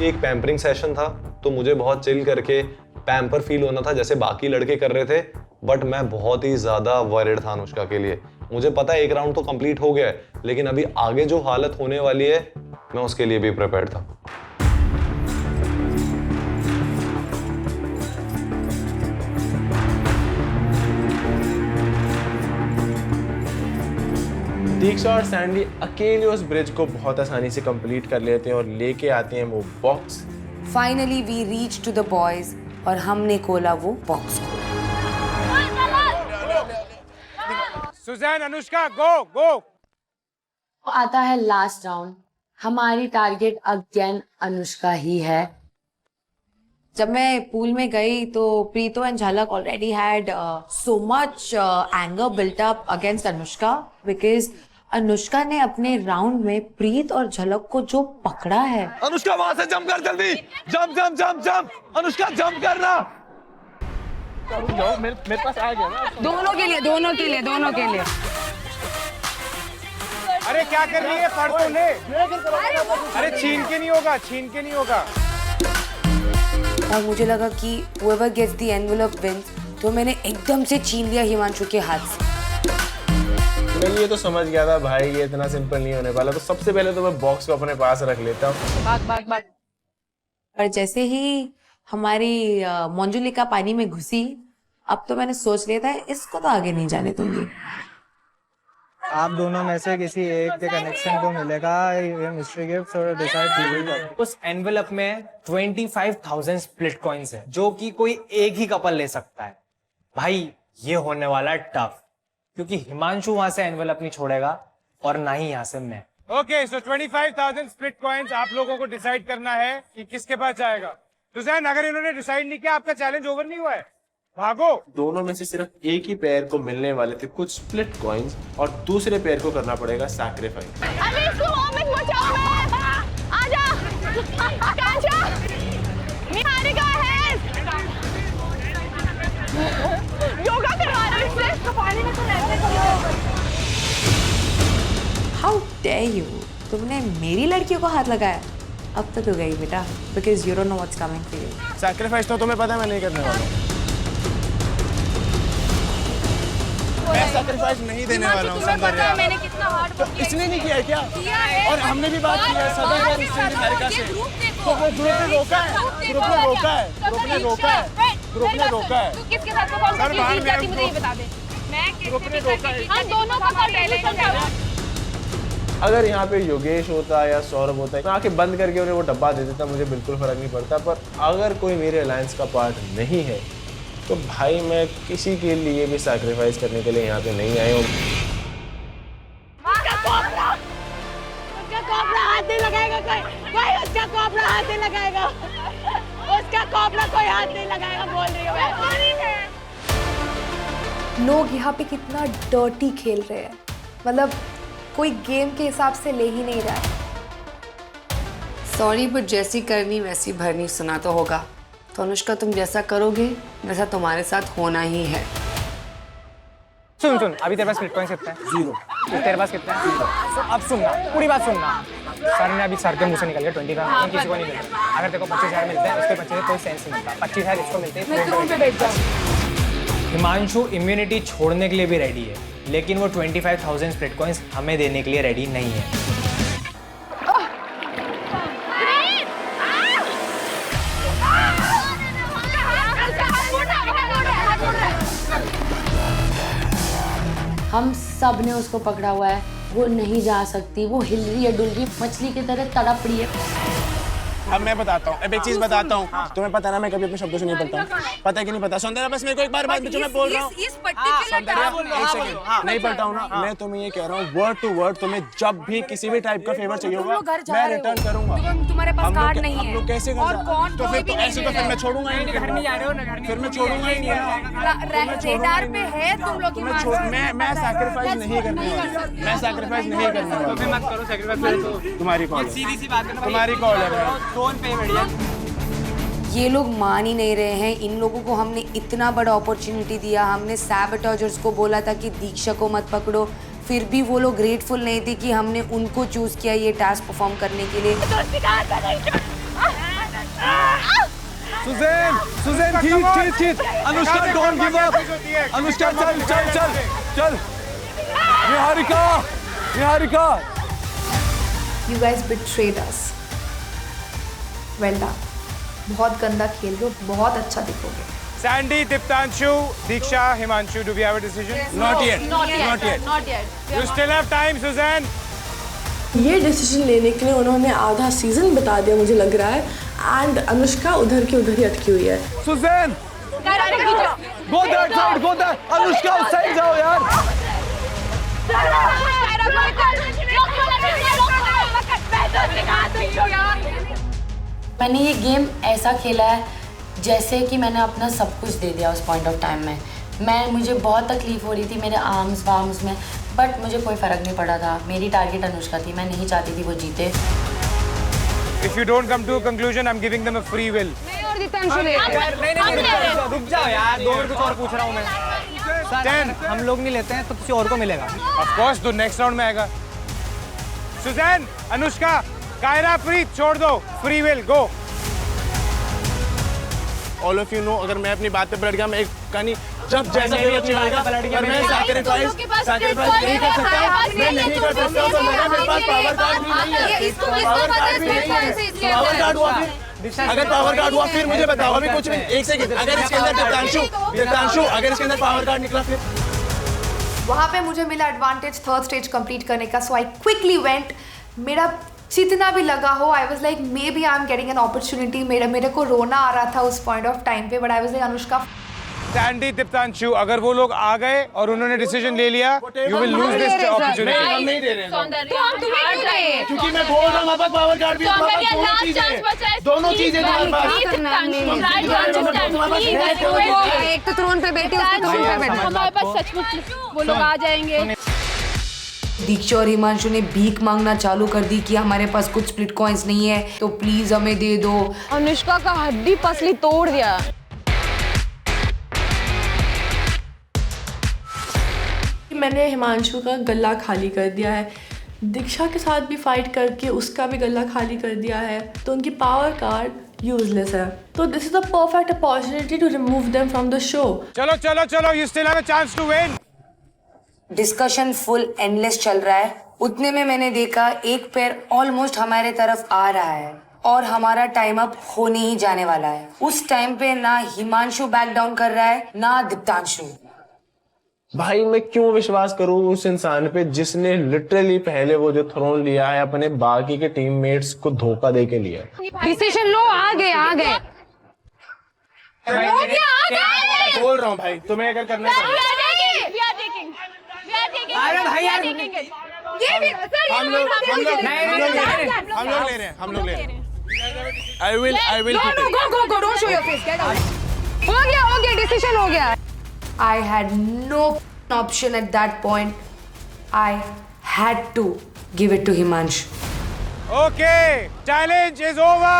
एक पैम्परिंग सेशन था तो मुझे बहुत चिल करके पैम्पर फील होना था जैसे बाकी लड़के कर रहे थे, बट मैं बहुत ही ज्यादा वरिड था अनुष्का के लिए। मुझे पता है एक राउंड तो कंप्लीट हो गया है, लेकिन अभी आगे जो हालत होने वाली है मैं उसके लिए भी प्रिपेयर्ड था। दीक्षा और सैंडी अकेले उस ब्रिज को बहुत आसानी से कंप्लीट कर लेते हैं और लेके आते हैं वो box. Finally we reach to the boys और हमने खोला वो बॉक्स को। Suzanne, Anushka, go go. आता है लास्ट राउंड, हमारी टारगेट अगेन अनुष्का ही है। जब मैं पूल में गई तो Preeto and Jhalak already had so much anger built up against Anushka because Anushka ने अपने राउंड में प्रीत और झलक को जो पकड़ा है। अनुष्का वहां से जंप कर, जल्दी jump jump jump jump. Anushka jump करना। मेरे पास आ गया ना। दोनों के लिए, दोनों के लिए, दोनों के लिए। अरे क्या कर रही है, पढ़ तो ले। अरे छीन के नहीं होगा, छीन के नहीं होगा। और मुझे लगा कि whoever gets the envelope wins, तो मैंने एकदम से छीन लिया हिमांशु के हाथ से। मैं ये तो समझ गया था भाई ये इतना सिंपल नहीं होने वाला, तो सबसे पहले तो मैं बॉक्स को अपने पास रख लेता हूँ। भाग। और जैसे ही हमारी मंजुलिका पानी में घुसी, अब तो मैंने सोच लिया था इसको तो आगे नहीं जाने दूंगी। आप दोनों में से किसी एक के कनेक्शन को मिलेगा ये मिस्ट्री गिफ्ट और डिसाइड कीजिएगा। उस एनवेलप में 25,000 स्प्लिट कॉइंस है जो कि कोई एक ही कपल ले सकता है। भाई ये होने वाला है टफ, क्योंकि हिमांशु वहां से एनवेलप नहीं छोड़ेगा और ना ही यहाँ से मैं। ओके, सो 25,000 स्प्लिट कॉइंस आप लोगों को डिसाइड करना है कि किसके पास जाएगा। सुजैन, अगर इन्होंने डिसाइड नहीं किया आपका चैलेंज ओवर नहीं हुआ है, भागो। दोनों में से सिर्फ एक ही पेयर को मिलने वाले थे कुछ स्प्लिट कॉइंस और दूसरे पेयर को करना पड़ेगा सैक्रिफाइस। अभी इसको वॉमिट मचाओ मैं। आजा कांचा, निहारिका है। योगा करवा रहा हूं इससे, तो पानी में तो ऐसे करो। हाउ डेयर यू, तुमने मेरी लड़कियों को हाथ लगाया। अब तो गई बेटा, because you don't know what's coming for you. Sacrifice तो तुम्हें पता है मैं नहीं करने वाला हूँ। मैं सैक्रिफाइस नहीं देने वाला हूँ। मैंने कितना हार्ड वर्क किया, इसने नहीं किया है क्या? और हमने भी बात की है सदर और इससे निहारिका से। तो वो ग्रुप ने रोका है, ग्रुप ने रोका है, ग्रुप ने रोका है, ग्रुप ने रोका है। तू किसके साथ परफॉर्म करती है जीत जाती मुझे ये बता दे। मैं किसके साथ? हाँ दोनों का कंट्रीब्यूशन। अगर यहाँ पे योगेश होता या सौरभ होता मैं आके बंद करके उन्हें वो डब्बा दे देता, मुझे बिल्कुल फर्क नहीं पड़ता। पर अगर कोई मेरे अलायंस का पार्ट नहीं है तो भाई मैं किसी के लिए भी सैक्रिफाइस करने के लिए यहाँ पे नहीं आया हूँ। उसका कोपरा हाथ नहीं लगाएगा कोई उसका कोपरा हाथ नहीं लगाएगा, उसका कोपरा कोई हाथ नहीं लगाएगा, बोल रही हूँ मैं। लोग यहाँ पे कितना डर्टी खेल रहे हैं, मतलब कोई गेम के हिसाब से ले ही नहीं रहा है। सॉरी बट जैसी करनी वैसी भरनी, सुना तो होगा। तो अनुष्का तुम जैसा करोगे वैसा तुम्हारे साथ होना ही है। सुन अभी तेरे पास स्प्लिट कॉइंस कितना है? 0। तेरे पास कितना है? 0। अब सुनना, पूरी बात सुनना। सर ने अभी सर के मुंह से निकल गया 25,000, किसी को नहीं मिलता। अगर तेरे को 25,000 मिलते हैं उसके 25,000 कोई सेंस नहीं मिलता। 25,000 इसको मिलते हैं। हिमांशु इम्यूनिटी छोड़ने के लिए भी रेडी है, लेकिन वो 25,000 स्प्लिट कॉइंस हमें देने के लिए रेडी नहीं है। हम सब ने उसको पकड़ा हुआ है, वो नहीं जा सकती, वो हिल रही है, डुल रही, मछली की तरह तड़प रही है। अब मैं बताता हूँ, अब एक चीज बताता हूँ। तुम्हें पता ना मैं कभी अपने शब्दों से नहीं बोलता हूँ, पता है कि नहीं पता? सौंदर्या बस मेरे को एक बार बात जो मैं बोल रहा हूँ, नहीं पढ़ता हूँ ना। मैं तुम्हें ये कह रहा हूँ वर्ड टू वर्ड, तुम्हें जब भी किसी भी टाइप का फेवर चाहिए होगा मैं रिटर्न करूंगा। तुम्हारे पास कार्ड नहीं है। लोग कैसे तो फिर तो ऐसे तो फिर मैं छोड़ूंगा ही नहीं। घर नहीं जा रहे हो ना, फिर मैं छोड़ूंगा ही नहीं। रेडार पे है तुम लोग की। मैं सैक्रिफाइस नहीं करने वाला, मैं सैक्रिफाइस नहीं करने वाला। तो मत करो सैक्रिफाइस, तुम्हारी कॉल, सीधी सी बात है, तुम्हारी कॉल है। ये लोग मान ही नहीं रहे हैं। इन लोगों को हमने इतना बड़ा अपॉर्चुनिटी दिया, हमने सैबोटर्जर्स को बोला था कि दीक्षा को मत पकड़ो, फिर भी वो लोग ग्रेटफुल नहीं थे कि हमने उनको चूज किया ये टास्क परफॉर्म करने के लिए। सुजैन जीत। Anushka don't give up. Anushka चल। Niharika. You guys betrayed us. Well done. बहुत गंदा खेल रहे हो, बहुत अच्छा दिखोगे। Sandy, Diptanshu, Diksha, Himanshu, do we have a decision? Not yet. You still have time, Suzanne. ये डिसीजन लेने के लिए उन्होंने आधा सीजन बता दिया मुझे लग रहा है, एंड अनुष्का उधर की उधर ही अटकी हुई है। Suzanne go that side, go that. Anushka उस साइड जाओ यार। मैंने ये गेम ऐसा खेला है जैसे कि मैंने अपना सब कुछ दे दिया उस पॉइंट ऑफ टाइम में। मुझे बहुत तकलीफ हो रही थी मेरे आर्म्स वार्म्स में, बट मुझे कोई फ़र्क नहीं पड़ा था। मेरी टारगेट अनुष्का थी, मैं नहीं चाहती थी वो जीते। If you don't come to a conclusion, I'm giving them a free will. नहीं, रुक जाओ यार, 2 मिनट कुछ और पूछ रहा हूँ मैं। सर, हम लोग नहीं लेते हैं तो किसी और को मिलेगा। Of course, तो नेक्स्ट राउंड में आएगा। सुजैन, अनुष्का, कायरा, प्रीत, छोड़ दो, free will, go. All of you know, अगर मैं अपनी बात पे पलट गया, मैं एक कहानी जब जैसा भी अच्छा लगेगा, और मैं सैक्रिफाइस नहीं कर सकता, मैं नहीं कर सकता, तो मेरे पास पावर कार्ड भी नहीं है। पावर कार्ड भी नहीं है। पावर कार्ड हुआ फिर, अगर पावर कार्ड हुआ फिर मुझे बताओ, अभी कुछ नहीं, एक सेकंड, अगर इसके अंदर दिव्यांशु, अगर इसके अंदर पावर कार्ड निकला फिर। वहाँ पे मुझे मिला एडवांटेज थर्ड स्टेज कंप्लीट करने का, सो आई क्विकली वेंट। मेरा जितना भी लगा हो, I was like maybe I am getting an opportunity. मेरे को रोना आ रहा था उस पॉइंट ऑफ टाइम पे, but I was like Anushka. Sandy, Diptanshu, अगर वो लोग आ गए और उन्होंने डिसीजन ले लिया, you will lose this opportunity. हम नहीं दे रहे हैं, तो हम तुम्हें क्यों दें? क्योंकि मैं बोल रहा हूँ, हमारे पावर कार्ड भी है, हमारे पास दोनों चीजें हमारे पास। एक तो थ्रोन पे बैठी, उसके थ्रोन पे बैठा। हमारे पास सचमुच वो लोग आ जाएंगे। दीक्षा और हिमांशु ने भीख मांगना चालू कर दी कि हमारे पास कुछ स्प्लिट कॉइंस नहीं है, तो प्लीज हमें दे दो। अनुष्का का हड्डी पसली तोड़ दिया। मैंने हिमांशु का गला खाली कर दिया है, दीक्षा के साथ भी फाइट करके उसका भी गला खाली कर दिया है, तो उनकी पावर कार्ड यूजलेस है। तो this is the perfect opportunity to remove them from the show. चलो चलो चलो, you still have a chance to win. Discussion full endless चल रहा है। उतने में मैंने देखा एक पैर ऑलमोस्ट हमारे तरफ आ रहा है और हमारा टाइम अप होने ही जाने वाला है। उस टाइम पे ना हिमांशु बैक डाउन कर रहा है, ना दीप्तांशु। भाई मैं क्यों विश्वास करूं उस इंसान पे जिसने लिटरली पहले वो जो थ्रोन लिया है अपने बाकी के टीममेट्स को धोखा दे के लिया। डिसीजन लो, आ गए आ गए। बोल रहा हूँ भाई, तुम्हें अगर करना है अरे भाई यार, हम लोग ले रहे हैं। I will go, don't show your face, get out। हो गया, डिसीजन हो गया। I had no option at that point. I had to give it to Himanshu. Okay, challenge is over.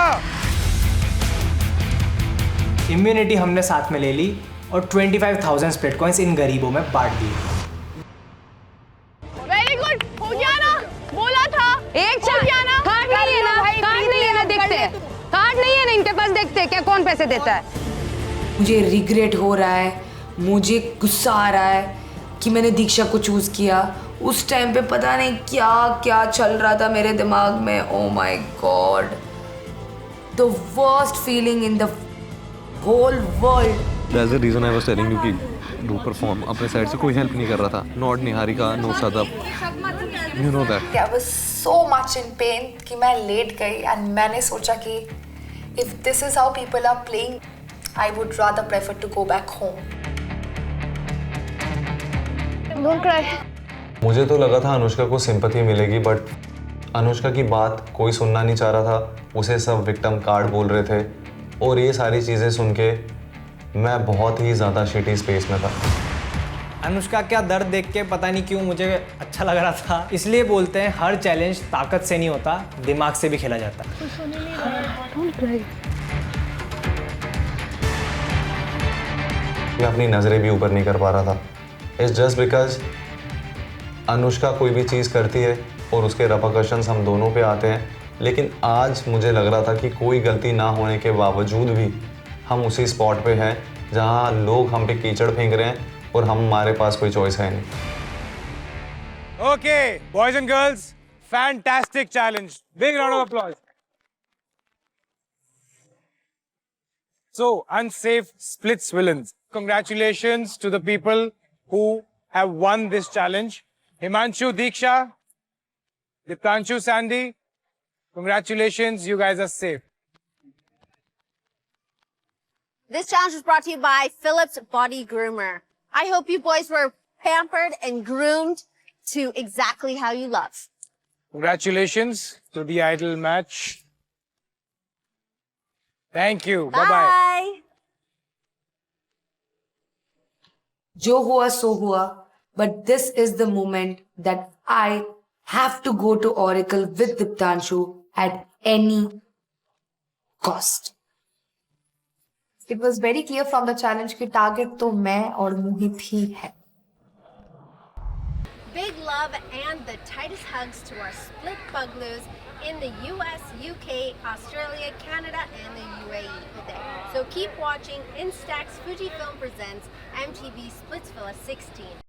Immunity हमने साथ में ले ली और 25,000 स्प्लिट कॉइंस इन गरीबों में बांट दिए। वेरी गुड, हो गया ना, बोला था। एक कार्ड नहीं है ना, कार्ड नहीं है ना, कार्ड नहीं है ना इनके पास, देखते क्या कौन पैसे देता है। मुझे रिग्रेट हो रहा है, मुझे गुस्सा आ रहा है कि मैंने दीक्षा को चूज किया। उस टाइम पे पता नहीं क्या क्या चल रहा था मेरे दिमाग में। Oh my god, the worst feeling in the whole world. That's the reason I was telling you कि do perform। अपने साइड से कोई हेल्प नहीं कर रहा था, not Niharika, no Sadab, you know that। I was so much in pain कि मैं लेट गई and मैंने सोचा कि if this is how people are playing, I would rather prefer to go back home। Don't cry। मुझे तो लगा था अनुष्का को सिंपैथी मिलेगी, बट अनुष्का की बात कोई सुनना नहीं चाह रहा था। उसे सब विक्टिम कार्ड बोल रहे थे और ये सारी चीज़ें सुन के मैं बहुत ही ज़्यादा शिटी स्पेस में था। अनुष्का क्या दर्द देख के पता नहीं क्यों मुझे अच्छा लग रहा था। इसलिए बोलते हैं हर चैलेंज ताकत से नहीं होता, दिमाग से भी खेला जाता है। मैं अपनी नज़रें भी ऊपर नहीं कर पा रहा था। इट्स जस्ट बिकॉज अनुष्का कोई भी चीज़ करती है और उसके रेपरकशंस हम दोनों पे आते हैं, लेकिन आज मुझे लग रहा था कि कोई गलती ना होने के बावजूद भी हम उसी स्पॉट पे हैं जहां लोग हम पे कीचड़ फेंक रहे हैं और हमारे पास कोई चॉइस है नहीं। Okay boys and girls, fantastic challenge, big round of applause. So, unsafe splits villains. Congratulations to the people who have won this challenge. Himanshu, Diksha, Diptanshu, Sandy, congratulations, you guys are safe. This challenge was brought to you by Philips Body Groomer. I hope you boys were pampered and groomed to exactly how you love. Congratulations. to the idol match. Thank you. Bye-bye. जो हुआ सो हुआ, but this is the moment that I have to go to Oracle with Diptanshu at any cost. It was very clear from the challenge कि target तो मैं और मोहित ही है. Big love and the tightest hugs to our split Bugloos in the US, UK, Australia, Canada, and the UAE today. So keep watching Instax Fujifilm presents MTV Splitsvilla 16.